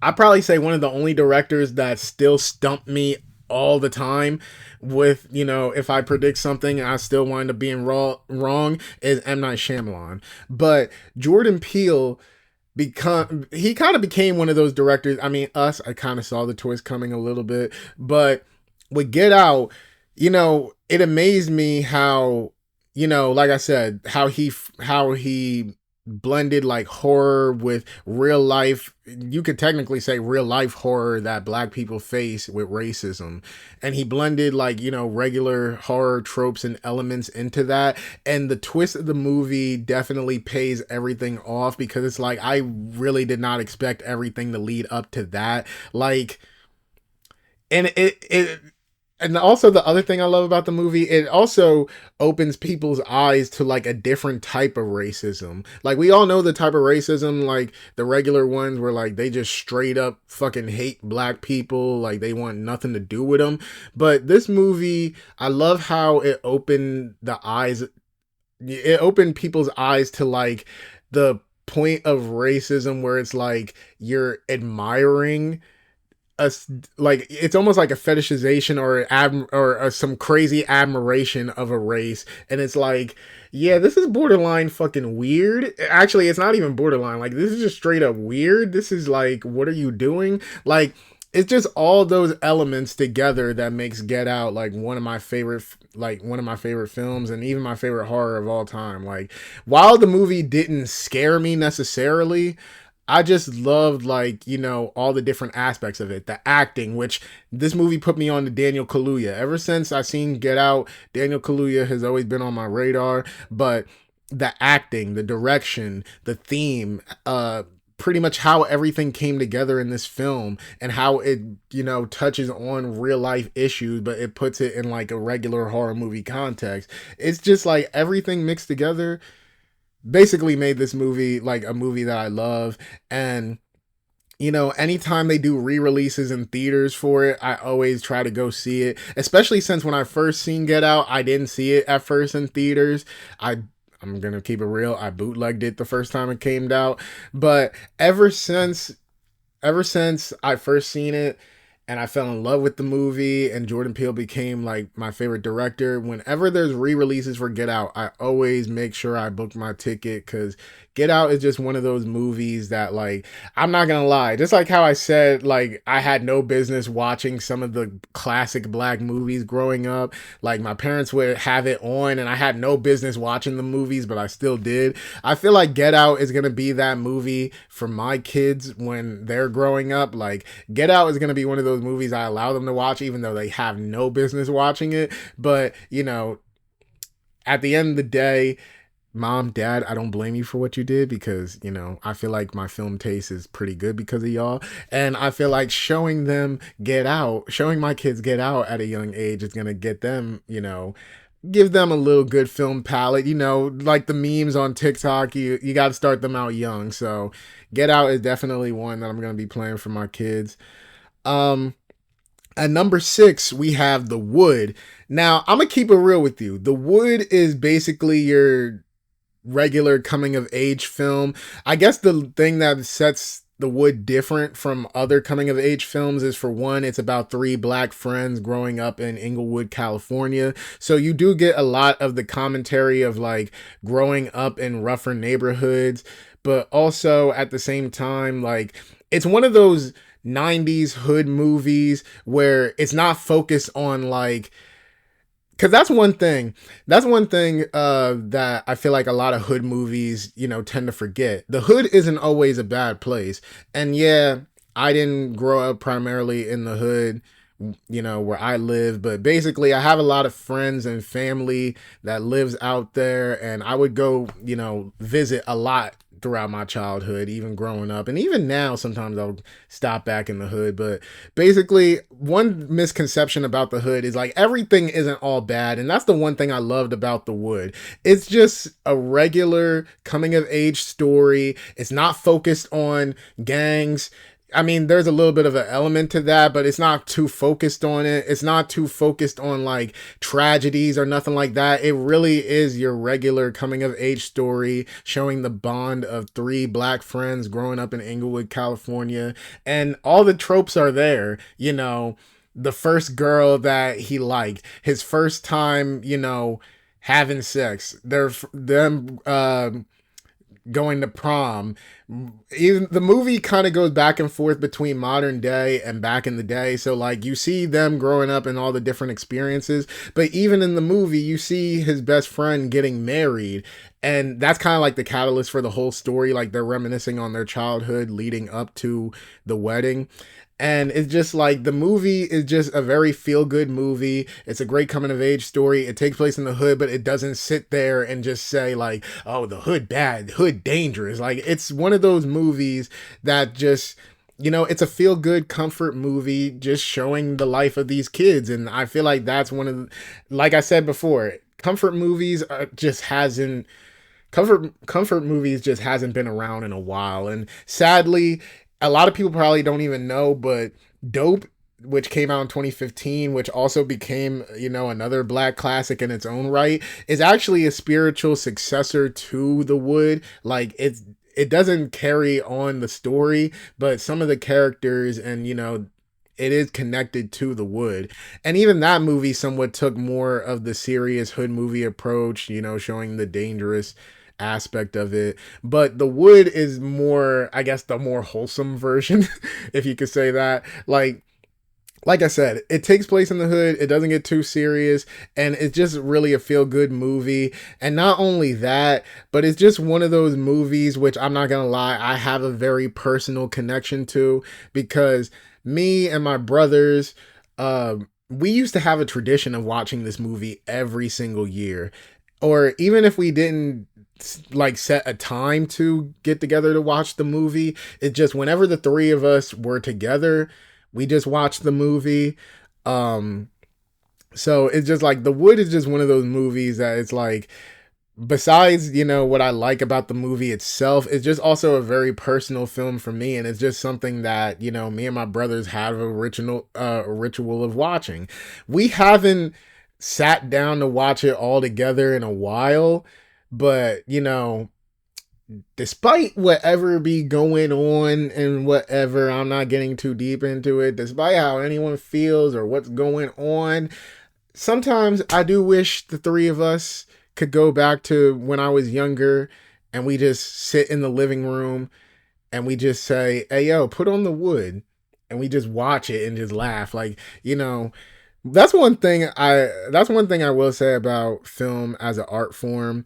I probably say one of the only directors that still stumped me all the time with, if I predict something and I still wind up being wrong, is M. Night Shyamalan. But Jordan Peele, he kind of became one of those directors. I mean, I kind of saw the twist coming a little bit, but with Get Out, it amazed me how, like I said, how he blended like horror with real life. You could technically say real life horror that black people face with racism, and he blended like, regular horror tropes and elements into that. And the twist of the movie definitely pays everything off, because it's like, I really did not expect everything to lead up to that. Like, and it and also, the other thing I love about the movie, it also opens people's eyes to like a different type of racism. Like, we all know the type of racism, like the regular ones where like they just straight up fucking hate black people, like they want nothing to do with them. But this movie, I love how it opened people's eyes to like the point of racism where it's like you're admiring a, like, it's almost like a fetishization or some crazy admiration of a race. And it's like, yeah, this is borderline fucking weird. Actually, it's not even borderline, like this is just straight up weird. This is like, what are you doing? Like, it's just all those elements together that makes Get Out like one of my favorite films, and even my favorite horror of all time. Like, while the movie didn't scare me necessarily, I just loved, like, all the different aspects of it. The acting, which this movie put me on to Daniel Kaluuya. Ever since I seen Get Out, Daniel Kaluuya has always been on my radar. But the acting, the direction, the theme, pretty much how everything came together in this film, and how it, touches on real life issues, but it puts it in like a regular horror movie context. It's just like everything mixed together basically made this movie like a movie that I love. And anytime they do re-releases in theaters for it, I always try to go see it. Especially since when I first seen Get Out, I didn't see it at first in theaters. I'm gonna keep it real, I bootlegged it the first time it came out. But ever since I first seen it and I fell in love with the movie, and Jordan Peele became like my favorite director, whenever there's re-releases for Get Out, I always make sure I book my ticket, because Get Out is just one of those movies that, like, I'm not gonna lie, just like how I said, like, I had no business watching some of the classic black movies growing up. Like, my parents would have it on and I had no business watching the movies, but I still did. I feel like Get Out is gonna be that movie for my kids when they're growing up. Like, Get Out is gonna be one of those movies I allow them to watch even though they have no business watching it. But, at the end of the day, Mom, Dad, I don't blame you for what you did, because, I feel like my film taste is pretty good because of y'all. And I feel like showing my kids Get Out at a young age is going to get them, give them a little good film palette. Like the memes on TikTok, you got to start them out young. So Get Out is definitely one that I'm going to be playing for my kids. At number 6, we have The Wood. Now, I'm going to keep it real with you. The Wood is basically your regular coming of age film. I guess the thing that sets The Wood different from other coming of age films is, for one, it's about 3 black friends growing up in Inglewood, California. So you do get a lot of the commentary of like growing up in rougher neighborhoods, but also at the same time, like, it's one of those 90s hood movies where it's not focused on like, because that's one thing. That I feel like a lot of hood movies, tend to forget. The hood isn't always a bad place. And yeah, I didn't grow up primarily in the hood, where I live, but basically I have a lot of friends and family that lives out there, and I would go, visit a lot throughout my childhood, even growing up, and even now sometimes I'll stop back in the hood. But basically, one misconception about the hood is like everything isn't all bad, and that's the one thing I loved about The Wood. It's just a regular coming of age story. It's not focused on gangs. I mean, there's a little bit of an element to that, but it's not too focused on it. It's not too focused on like tragedies or nothing like that. It really is your regular coming of age story showing the bond of 3 black friends growing up in Inglewood, California. And all the tropes are there, the first girl that he liked, his first time, having sex, them going to prom. Even the movie kind of goes back and forth between modern day and back in the day. So like you see them growing up and all the different experiences, but even in the movie you see his best friend getting married, and that's kind of like the catalyst for the whole story. Like they're reminiscing on their childhood leading up to the wedding. And it's just like the movie is just a very feel good movie. It's a great coming of age story. It takes place in the hood, but it doesn't sit there and just say, like, oh, the hood bad, hood dangerous. Like, it's one of those movies that just, it's a feel good comfort movie just showing the life of these kids. And I feel like that's one of the, like I said before, comfort movies just hasn't. Comfort movies just hasn't been around in a while, and sadly, a lot of people probably don't even know, but Dope, which came out in 2015, which also became, another black classic in its own right, is actually a spiritual successor to The Wood. Like it doesn't carry on the story, but some of the characters and, it is connected to The Wood. And even that movie somewhat took more of the serious hood movie approach, showing the dangerous aspect of it. But The Wood is more, I guess, the more wholesome version, if you could say that. Like I said, it takes place in the hood. It doesn't get too serious, and it's just really a feel good movie. And not only that, but it's just one of those movies which, I'm not gonna lie, I have a very personal connection to, because me and my brothers, we used to have a tradition of watching this movie every single year. Or even if we didn't like set a time to get together to watch the movie, it just, whenever the three of us were together, we just watched the movie. So it's just like The Wood is just one of those movies that it's like, besides, what I like about the movie itself, it's just also a very personal film for me. And it's just something that, me and my brothers have a ritual of watching. We haven't sat down to watch it all together in a while, but, despite whatever be going on and whatever, I'm not getting too deep into it, despite how anyone feels or what's going on, sometimes I do wish the three of us could go back to when I was younger and we just sit in the living room and we just say, hey, yo, put on The Wood. And we just watch it and just laugh. Like, that's one thing I will say about film as an art form.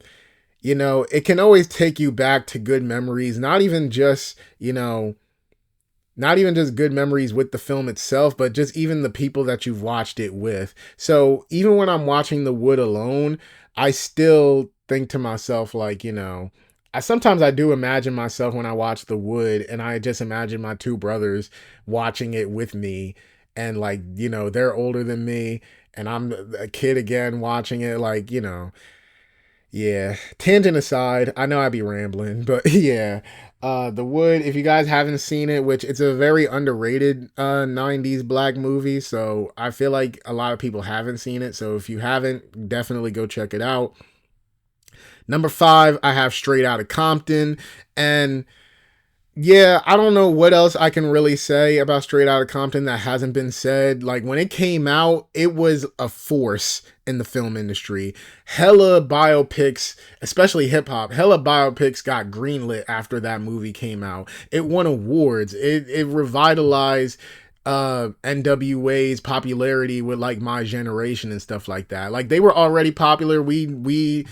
It can always take you back to good memories, not even just good memories with the film itself, but just even the people that you've watched it with. So even when I'm watching The Wood alone, I still think to myself, like, sometimes I do imagine myself when I watch The Wood, and I just imagine my two brothers watching it with me. And like, they're older than me and I'm a kid again watching it, like, yeah, tangent aside, I know I'd be rambling, but yeah, The Wood, if you guys haven't seen it, which it's a very underrated 90s black movie, so I feel like a lot of people haven't seen it, so if you haven't, definitely go check it out. Number 5, I have Straight Outta Compton, and yeah, I don't know what else I can really say about Straight Outta Compton that hasn't been said. Like, when it came out, it was a force in the film industry. Hella biopics, especially hip hop, hella biopics got greenlit after that movie came out. It won awards. It revitalized NWA's popularity with like My Generation and stuff like that. Like, they were already popular. We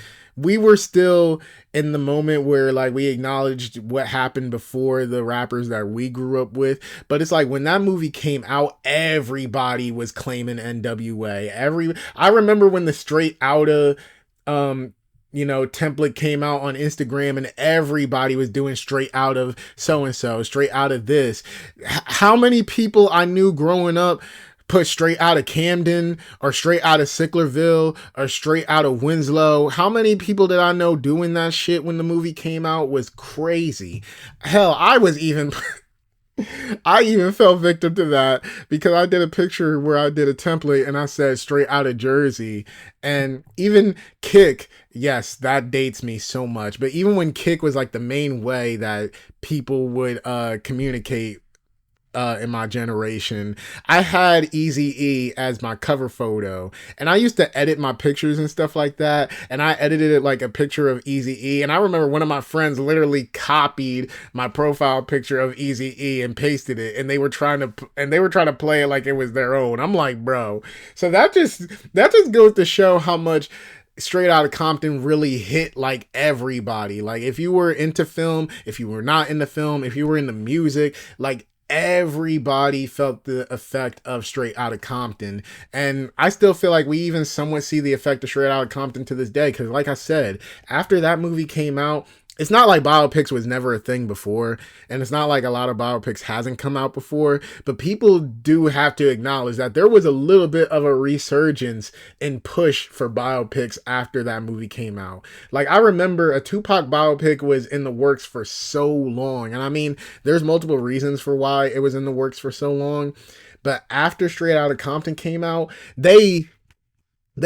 were still in the moment where like we acknowledged what happened before the rappers that we grew up with. But it's like when that movie came out, everybody was claiming NWA. I remember when the Straight Outta template came out on Instagram and everybody was doing straight out of so and so, straight out of this. How many people I knew growing up put Straight Outta Camden or Straight Outta Sicklerville or Straight Outta Winslow? How many people did I know doing that shit when the movie came out? Was crazy. Hell, I even fell victim to that because I did a picture where I did a template and I said Straight Outta Jersey. And even Kick, yes, that dates me so much. But even when Kick was like the main way that people would communicate in my generation, I had Eazy-E as my cover photo, and I used to edit my pictures and stuff like that, and I edited it like a picture of Eazy-E, and I remember one of my friends literally copied my profile picture of Eazy-E and pasted it, and they were trying to play it like it was their own. I'm like, bro. So that just goes to show how much Straight Outta Compton really hit like everybody. Like if you were into film, if you were not into film, if you were into music, like everybody felt the effect of Straight Outta Compton. And I still feel like we even somewhat see the effect of Straight Outta Compton to this day. Cause like I said, after that movie came out, it's not like biopics was never a thing before, and it's not like a lot of biopics hasn't come out before, but people do have to acknowledge that there was a little bit of a resurgence and push for biopics after that movie came out. Like I remember a Tupac biopic was in the works for so long, and I mean, there's multiple reasons for why it was in the works for so long, but after Straight Outta Compton came out, they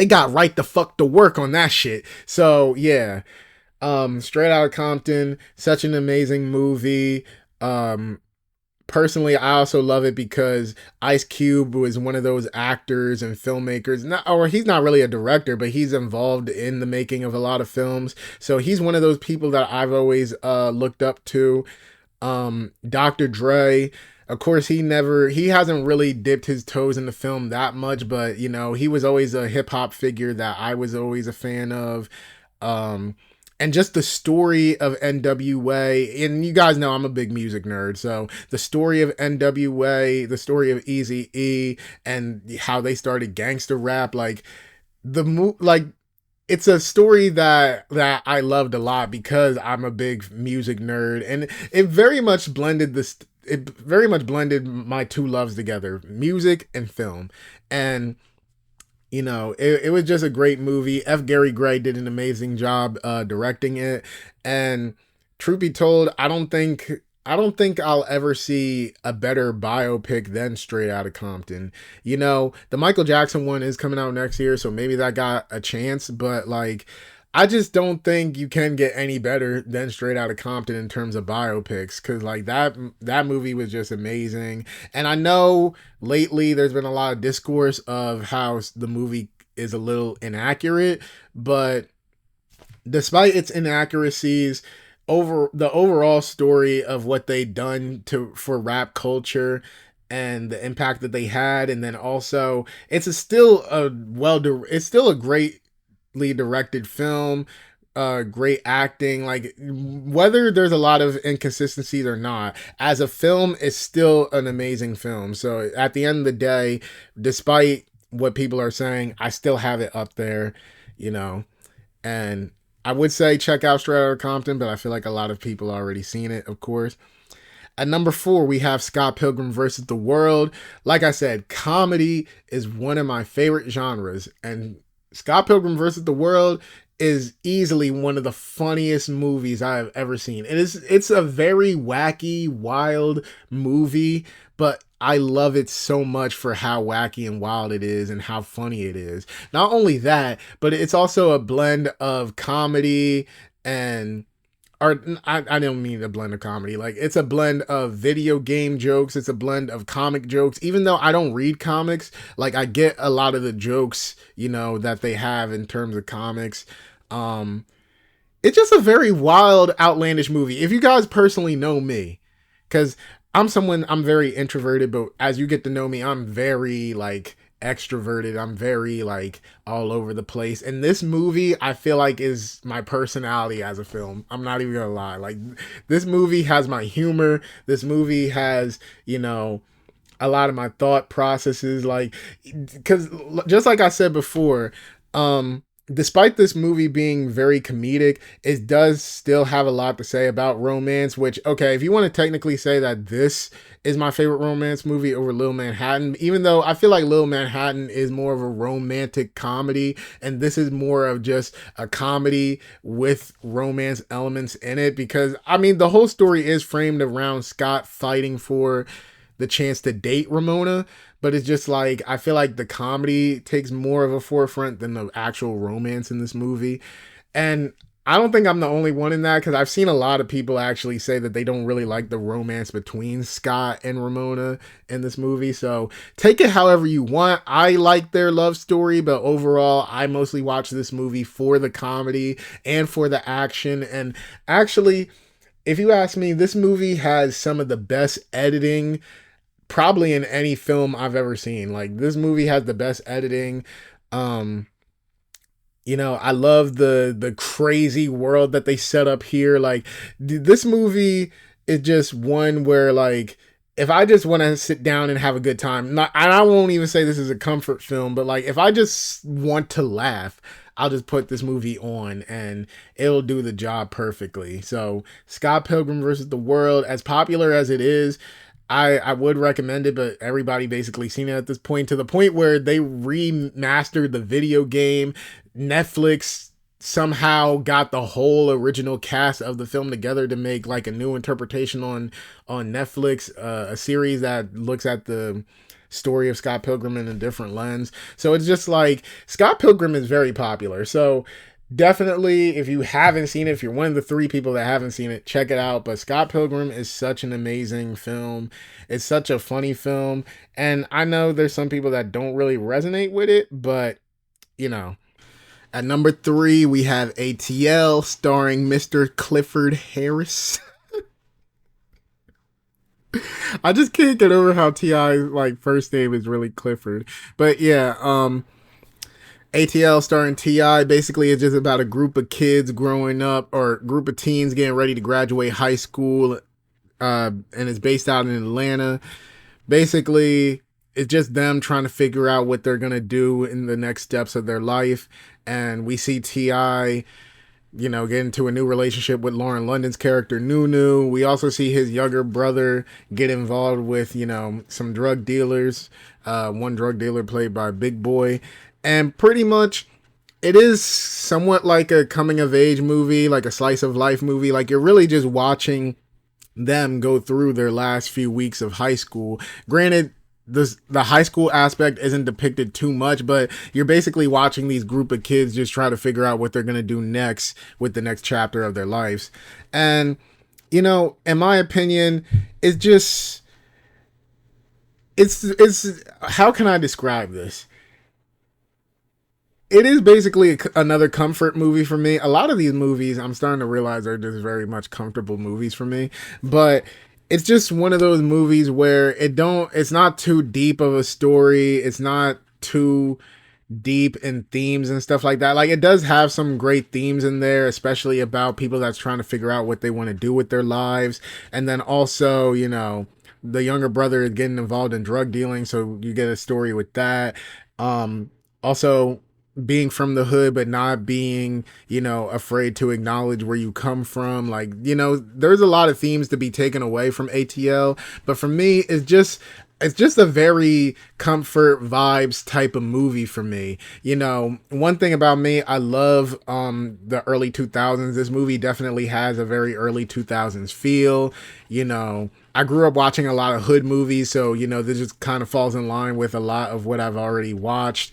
got right the fuck to work on that shit. So yeah. Straight Outta Compton, such an amazing movie. Personally, I also love it because Ice Cube was one of those actors and filmmakers. Or he's not really a director, but he's involved in the making of a lot of films. So he's one of those people that I've always looked up to. Dr. Dre, of course, he hasn't really dipped his toes in the film that much, but you know, he was always a hip hop figure that I was always a fan of. And just the story of NWA, and you guys know I'm a big music nerd, so the story of NWA, the story of Eazy-E, and how they started gangster rap, like it's a story that I loved a lot because I'm a big music nerd, and it very much blended my two loves together, music and film. And you know, it was just a great movie. F. Gary Gray did an amazing job directing it. And truth be told, I don't think I'll ever see a better biopic than Straight Outta Compton. You know, the Michael Jackson one is coming out next year, so maybe that got a chance, but like I just don't think you can get any better than Straight Outta Compton in terms of biopics, cuz like that movie was just amazing. And I know lately there's been a lot of discourse of how the movie is a little inaccurate, but despite its inaccuracies, over the overall story of what they done for rap culture and the impact that they had, and then also it's still a greatly directed film, great acting. Like whether there's a lot of inconsistencies or not, as a film, it's still an amazing film. So at the end of the day, despite what people are saying, I still have it up there, you know. And I would say check out Straight Outta Compton, but I feel like a lot of people already seen it, of course. At number 4, we have Scott Pilgrim versus the World. Like I said, comedy is one of my favorite genres, and Scott Pilgrim versus the World is easily one of the funniest movies I have ever seen. It's a very wacky, wild movie, but I love it so much for how wacky and wild it is and how funny it is. Not only that, but it's also a blend of comedy and or I don't mean a blend of comedy. Like it's a blend of video game jokes. It's a blend of comic jokes. Even though I don't read comics, like I get a lot of the jokes, you know, that they have in terms of comics. It's just a very wild, outlandish movie. If you guys personally know me, because I'm very introverted, but as you get to know me, I'm very like extroverted. I'm very like all over the place. And this movie, I feel like is my personality as a film. I'm not even gonna lie. Like this movie has my humor. This movie has, you know, a lot of my thought processes. Like, because just like I said before, despite this movie being very comedic, it does still have a lot to say about romance, which, okay, if you want to technically say that this is my favorite romance movie over Little Manhattan, even though I feel like Little Manhattan is more of a romantic comedy, and this is more of just a comedy with romance elements in it, because, I mean, the whole story is framed around Scott fighting for the chance to date Ramona, but it's just like I feel like the comedy takes more of a forefront than the actual romance in this movie. And I don't think I'm the only one in that because I've seen a lot of people actually say that they don't really like the romance between Scott and Ramona in this movie. So take it however you want. I like their love story, but overall, I mostly watch this movie for the comedy and for the action. And actually, if you ask me, this movie has some of the best editing probably in any film I've ever seen. Like this movie has the best editing. Um, I love the crazy world that they set up here. Like this movie is just one where like if I just want to sit down and have a good time, not and I won't even say this is a comfort film, but like if I just want to laugh, I'll just put this movie on and it'll do the job perfectly. So Scott Pilgrim versus the World, as popular as it is, I would recommend it, but everybody basically seen it at this point, to the point where they remastered the video game. Netflix somehow got the whole original cast of the film together to make like a new interpretation on Netflix, a series that looks at the story of Scott Pilgrim in a different lens. So it's just like Scott Pilgrim is very popular. So definitely, if you haven't seen it, if you're one of the three people that haven't seen it, check it out. But Scott Pilgrim is such an amazing film. It's such a funny film. And I know there's some people that don't really resonate with it, but you know. At number 3, we have ATL starring Mr. Clifford Harris. I just can't get over how T.I.'s like first name is really Clifford. But yeah, ATL starring T.I. basically is just about a group of kids growing up, or group of teens getting ready to graduate high school, and it's based out in Atlanta. Basically, it's just them trying to figure out what they're gonna do in the next steps of their life. And we see T.I., get into a new relationship with Lauren London's character, Nunu. We also see his younger brother get involved with, some drug dealers. One drug dealer played by Big Boy. And pretty much it is somewhat like a coming of age movie, like a slice of life movie. Like you're really just watching them go through their last few weeks of high school. Granted, the high school aspect isn't depicted too much, but you're basically watching these group of kids just try to figure out what they're going to do next with the next chapter of their lives. And in my opinion, it's just it's how can I describe this? It is basically another comfort movie for me. A lot of these movies, I'm starting to realize, are just very much comfortable movies for me. But it's just one of those movies where it's not too deep of a story. It's not too deep in themes and stuff like that. Like it does have some great themes in there, especially about people that's trying to figure out what they want to do with their lives. And then also, the younger brother is getting involved in drug dealing. So you get a story with that. Also being from the hood, but not being, afraid to acknowledge where you come from. Like, there's a lot of themes to be taken away from ATL, but for me, it's just a very comfort vibes type of movie for me. One thing about me, I love the early 2000s. This movie definitely has a very early 2000s feel. I grew up watching a lot of hood movies, so this just kind of falls in line with a lot of what I've already watched.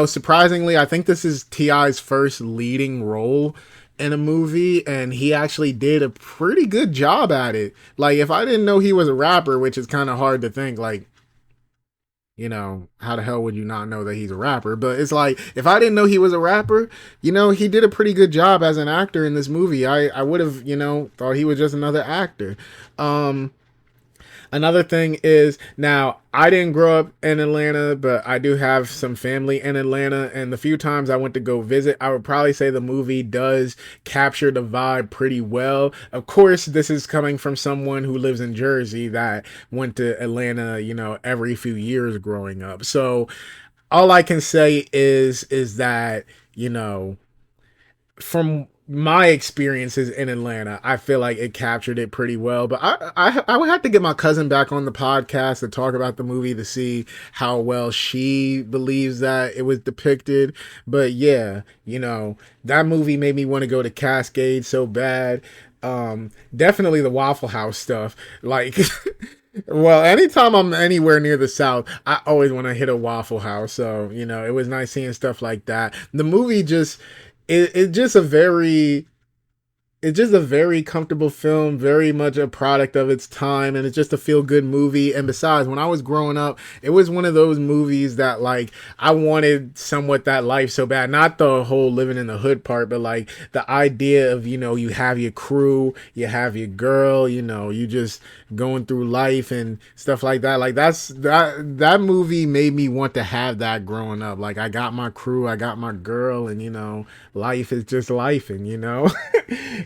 Surprisingly, I think this is T.I.'s first leading role in a movie, and he actually did a pretty good job at it. Like, if I didn't know he was a rapper, which is kind of hard to think, like, how the hell would you not know that he's a rapper? But it's like, if I didn't know he was a rapper, he did a pretty good job as an actor in this movie. I would have, thought he was just another actor. Another thing is, now I didn't grow up in Atlanta, but I do have some family in Atlanta, and the few times I went to go visit, I would probably say the movie does capture the vibe pretty well. Of course, this is coming from someone who lives in Jersey that went to Atlanta, every few years growing up. So all I can say is that, from my experiences in Atlanta, I feel like it captured it pretty well. But I would have to get my cousin back on the podcast to talk about the movie to see how well she believes that it was depicted. But yeah, that movie made me want to go to Cascade so bad. Definitely the Waffle House stuff. Like, well, anytime I'm anywhere near the South, I always want to hit a Waffle House. So, it was nice seeing stuff like that. The movie just, it's just a very it's just a very comfortable film, very much a product of its time, and it's just a feel good movie. And besides, when I was growing up, it was one of those movies that like I wanted somewhat that life so bad. Not the whole living in the hood part, but like the idea of, you have your crew, you have your girl, you just going through life and stuff like that. Like that movie made me want to have that growing up. Like I got my crew, I got my girl, and life is just life, and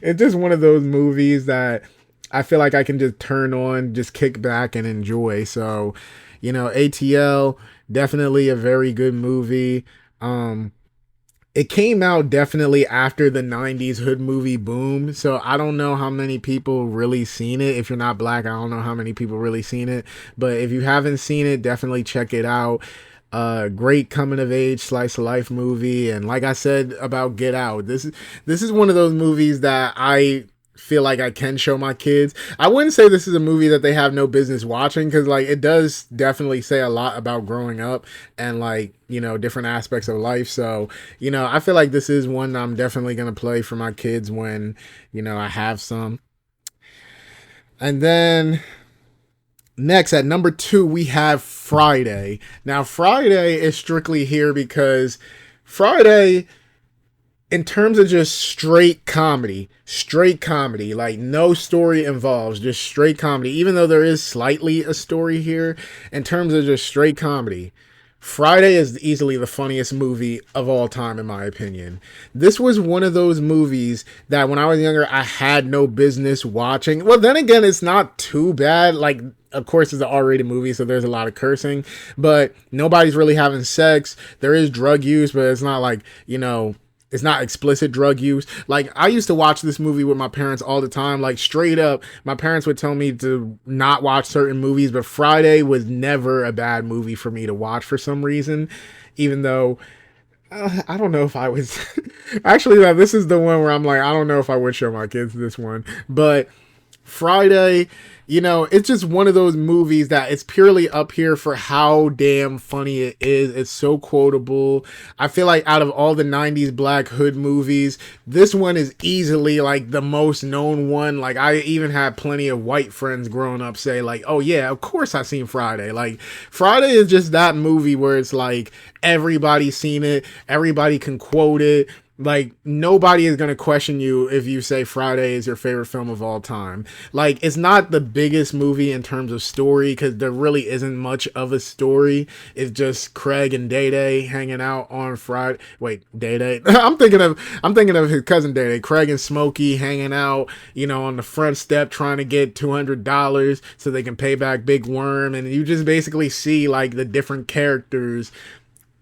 it's just one of those movies that I feel like I can just turn on, just kick back and enjoy. So, ATL, definitely a very good movie. It came out definitely after the 90s hood movie boom. So I don't know how many people really seen it. If you're not black, I don't know how many people really seen it. But if you haven't seen it, definitely check it out. Great coming of age slice of life movie. And like I said about Get Out, this is one of those movies that I feel like I can show my kids. I wouldn't say this is a movie that they have no business watching, because like it does definitely say a lot about growing up and like different aspects of life. So I feel like this is one I'm definitely gonna play for my kids when I have some. And then next, at number 2, we have Friday. Now, Friday is strictly here because Friday, in terms of just straight comedy, like no story involves, just straight comedy, even though there is slightly a story here, in terms of just straight comedy, Friday is easily the funniest movie of all time, in my opinion. This was one of those movies that when I was younger, I had no business watching. Well, then again, it's not too bad. Like, of course, it's an R-rated movie, so there's a lot of cursing, but nobody's really having sex. There is drug use, but it's not like, it's not explicit drug use. Like, I used to watch this movie with my parents all the time. Like, straight up, my parents would tell me to not watch certain movies, but Friday was never a bad movie for me to watch for some reason, even though I don't know if I was actually, this is the one where I'm like, I don't know if I would show my kids this one, but Friday, it's just one of those movies that it's purely up here for how damn funny it is. It's so quotable. I feel like out of all the 90s black hood movies, this one is easily like the most known one. Like, I even had plenty of white friends growing up say like, oh yeah, of course I seen Friday. Like, Friday is just that movie where it's like everybody's seen it, everybody can quote it. Like, nobody is going to question you if you say Friday is your favorite film of all time. Like, it's not the biggest movie in terms of story, because there really isn't much of a story. It's just Craig and Day Day hanging out on Friday. Wait, Day Day? I'm thinking of his cousin Day Day. Craig and Smokey hanging out, on the front step trying to get $200 so they can pay back Big Worm. And you just basically see like the different characters,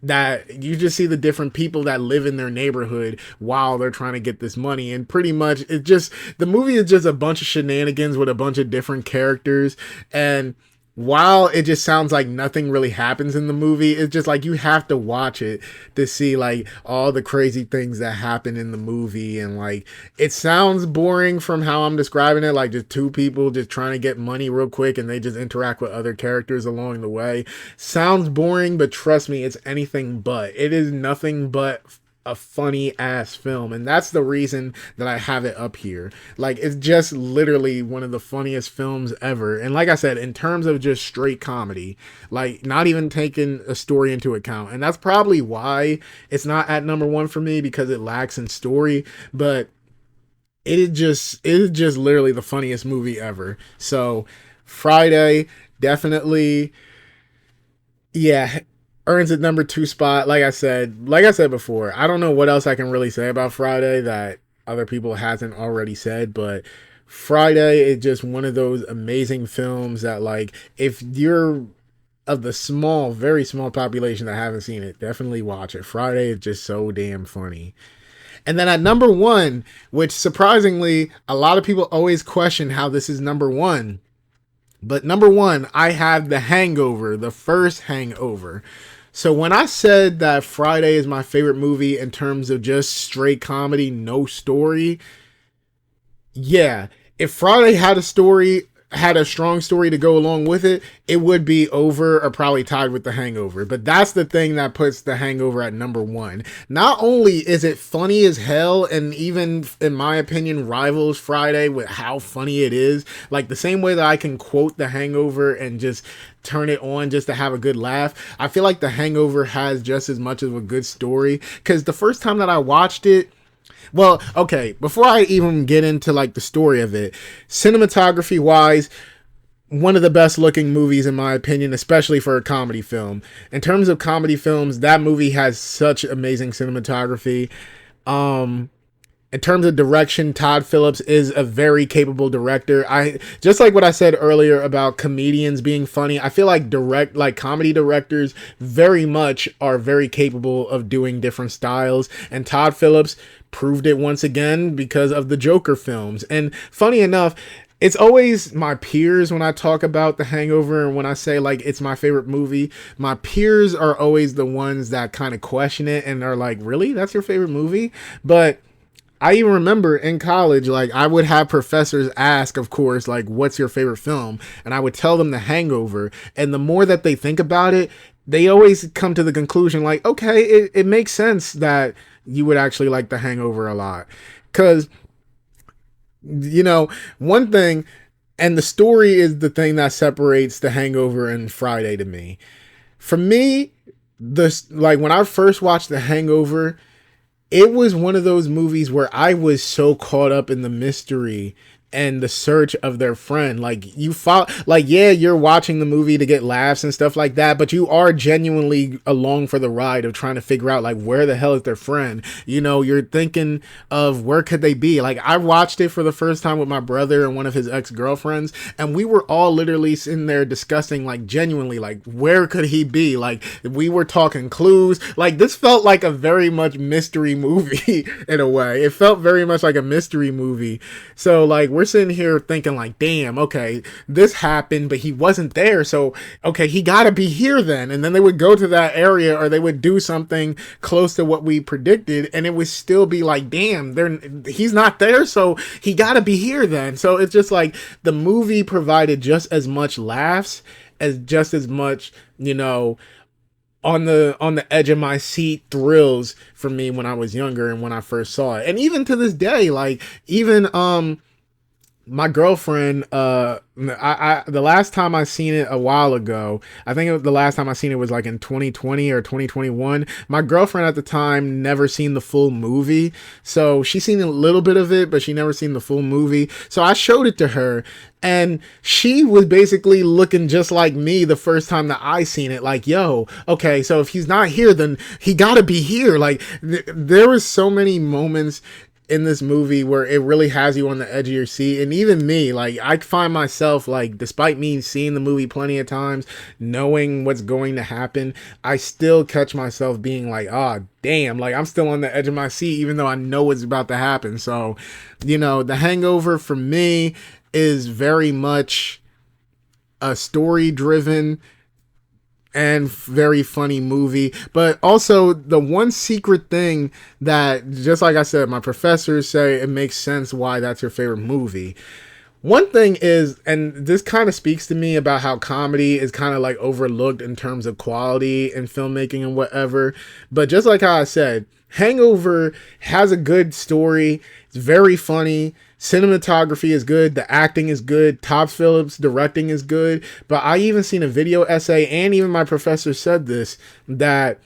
that you just see the different people that live in their neighborhood while they're trying to get this money. And pretty much the movie is just a bunch of shenanigans with a bunch of different characters. And while it just sounds like nothing really happens in the movie, it's just like you have to watch it to see like all the crazy things that happen in the movie. And like, it sounds boring from how I'm describing it, like just two people just trying to get money real quick and they just interact with other characters along the way. Sounds boring, but trust me, it's anything but. It is nothing but a funny ass film, and that's the reason that I have it up here. Like, it's just literally one of the funniest films ever. And like I said, in terms of just straight comedy, like not even taking a story into account, and that's probably why it's not at number 1 for me, because it lacks in story. But it is just literally the funniest movie ever. So Friday, definitely, yeah, earns at number 2 spot. Like I said before, I don't know what else I can really say about Friday that other people hasn't already said, but Friday is just one of those amazing films that, like, if you're of the small, very small population that haven't seen it, definitely watch it. Friday is just so damn funny. And then at number 1, which surprisingly, a lot of people always question how this is number 1. But number 1, I have The Hangover, the first Hangover. So when I said that Friday is my favorite movie in terms of just straight comedy, no story, yeah, if Friday had a story, had a strong story to go along with it, it would be over or probably tied with The Hangover. But that's the thing that puts The Hangover at number one. Not only is it funny as hell, and even in my opinion rivals Friday with how funny it is, like the same way that I can quote The Hangover and just turn it on just to have a good laugh, I feel like The Hangover has just as much of a good story. Because the first time that I watched it, well, okay, before I even get into like the story of it, cinematography wise, one of the best looking movies in my opinion, especially for a comedy film. In terms of comedy films, that movie has such amazing cinematography. In terms of direction, Todd Phillips is a very capable director. I just like what I said earlier about comedians being funny. I feel like comedy directors very much are very capable of doing different styles, and Todd Phillips proved it once again because of the Joker films. And funny enough, it's always my peers when I talk about The Hangover and when I say like it's my favorite movie, my peers are always the ones that kind of question it and are like, really? That's your favorite movie? But I even remember in college, like I would have professors ask, of course, like, what's your favorite film? And I would tell them The Hangover. And the more that they think about it, they always come to the conclusion like, okay, it makes sense that you would actually like The Hangover a lot. Because, you know, one thing, and the story is the thing that separates The Hangover and Friday to me. For me, when I first watched The Hangover, it was one of those movies where I was so caught up in the mystery and the search of their friend. Like you follow, like, yeah, you're watching the movie to get laughs and stuff like that, but you are genuinely along for the ride of trying to figure out like where the hell is their friend. You know, you're thinking of where could they be. Like I watched it for the first time with my brother and one of his ex-girlfriends, and we were all literally sitting there discussing like genuinely like where could he be. Like we were talking clues. Like this felt like a very much mystery movie in a way. It felt very much like a mystery movie. So like we're sitting here thinking like, damn, okay, this happened, but he wasn't there. So, okay, he got to be here then. And then they would go to that area or they would do something close to what we predicted. And it would still be like, damn, he's not there. So he got to be here then. So it's just like the movie provided just as much laughs as just as much, you know, on the edge of my seat thrills for me when I was younger and when I first saw it. And even to this day, like even, my girlfriend, the last time I seen it a while ago, I think the last time I seen it was like in 2020 or 2021. My girlfriend at the time never seen the full movie. So she seen a little bit of it, but she never seen the full movie. So I showed it to her and she was basically looking just like me the first time that I seen it. Like, yo, okay, so if he's not here, then he gotta be here. Like there was so many moments in this movie where it really has you on the edge of your seat. And even me, like I find myself like, despite me seeing the movie plenty of times, knowing what's going to happen, I still catch myself being like, oh damn, like I'm still on the edge of my seat even though I know what's about to happen. So, you know, The Hangover for me is very much a story driven and very funny movie. But also the one secret thing that, just like I said, my professors say it makes sense why that's your favorite movie. One thing is, and this kind of speaks to me about how comedy is kind of like overlooked in terms of quality and filmmaking and whatever. But just like how I said, Hangover has a good story. It's very funny. Cinematography is good. The acting is good. Todd Phillips directing is good. But I even seen a video essay, and even my professor said this, that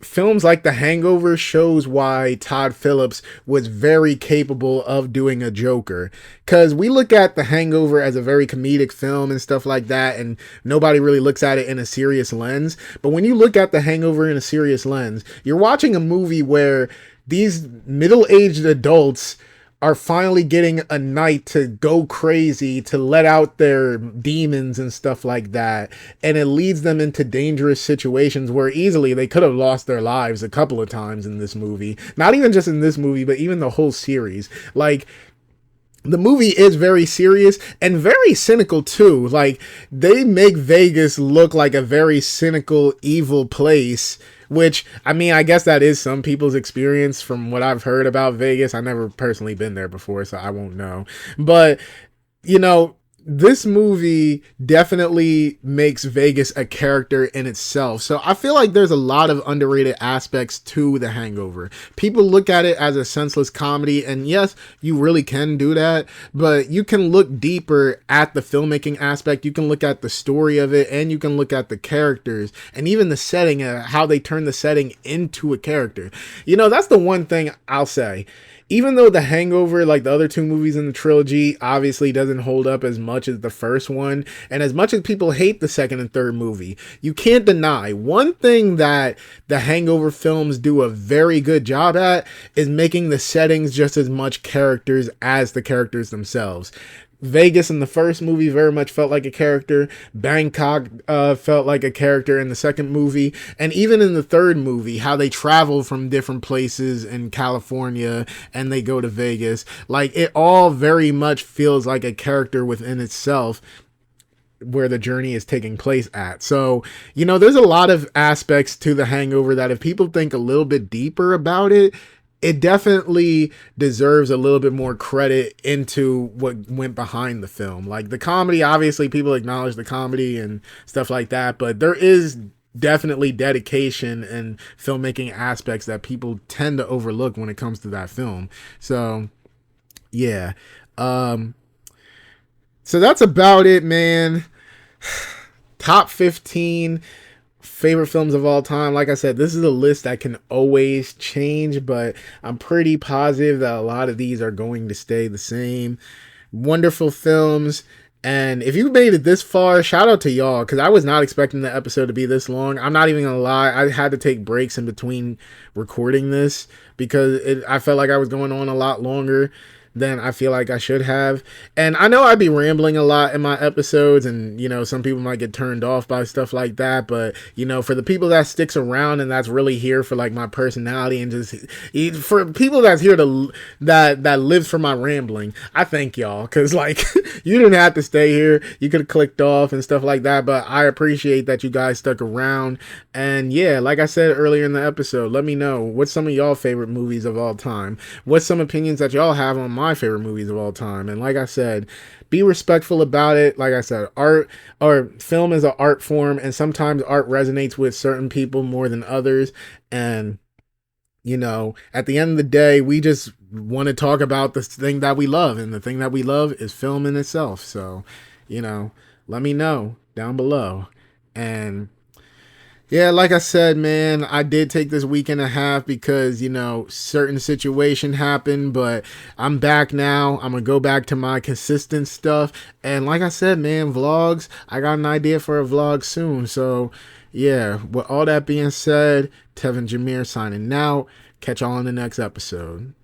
films like The Hangover shows why Todd Phillips was very capable of doing a Joker. Because we look at The Hangover as a very comedic film and stuff like that, and nobody really looks at it in a serious lens. But when you look at The Hangover in a serious lens, you're watching a movie where these middle-aged adults are finally getting a night to go crazy, to let out their demons and stuff like that. And it leads them into dangerous situations where easily they could have lost their lives a couple of times in this movie. Not even just in this movie, but even the whole series. Like, the movie is very serious and very cynical too. Like, they make Vegas look like a very cynical, evil place, which, I mean, I guess that is some people's experience from what I've heard about Vegas. I've never personally been there before, so I won't know. But, you know, this movie definitely makes Vegas a character in itself. So I feel like there's a lot of underrated aspects to The Hangover. People look at it as a senseless comedy, and yes, you really can do that, but you can look deeper at the filmmaking aspect. You can look at the story of it, and you can look at the characters and even the setting, how they turn the setting into a character. You know, that's the one thing I'll say. Even though The Hangover, like the other two movies in the trilogy, obviously doesn't hold up as much as the first one, and as much as people hate the second and third movie, you can't deny one thing that the Hangover films do a very good job at is making the settings just as much characters as the characters themselves. Vegas in the first movie very much felt like a character. Bangkok felt like a character in the second movie. And even in the third movie, how they travel from different places in California and they go to Vegas. Like, it all very much feels like a character within itself where the journey is taking place at. So, you know, there's a lot of aspects to The Hangover that if people think a little bit deeper about it, it definitely deserves a little bit more credit into what went behind the film. Like the comedy, obviously people acknowledge the comedy and stuff like that, but there is definitely dedication and filmmaking aspects that people tend to overlook when it comes to that film. So yeah. So that's about it, man. Top 15 favorite films of all time. Like I said, this is a list that can always change, but I'm pretty positive that a lot of these are going to stay the same. Wonderful films. And if you made it this far, shout out to y'all, because I was not expecting the episode to be this long. I'm not even gonna lie, I had to take breaks in between recording this because I felt like I was going on a lot longer than I feel like I should have. And I know I'd be rambling a lot in my episodes, and you know, some people might get turned off by stuff like that, but you know, for the people that sticks around and that's really here for like my personality and just for people that's here to that lives for my rambling, I thank y'all, because like you didn't have to stay here, you could have clicked off and stuff like that, but I appreciate that you guys stuck around. And yeah, like I said earlier in the episode, let me know what's some of y'all favorite movies of all time, what's some opinions that y'all have on my favorite movies of all time. And like I said, be respectful about it. Like I said, art or film is an art form, and sometimes art resonates with certain people more than others. And you know, at the end of the day, we just want to talk about the thing that we love, and the thing that we love is film in itself. So, you know, let me know down below. And yeah, like I said, man, I did take this week and a half because, you know, certain situation happened, but I'm back now. I'm going to go back to my consistent stuff. And like I said, man, vlogs, I got an idea for a vlog soon. So yeah, with all that being said, Tevin Jameer signing out. Catch y'all in the next episode.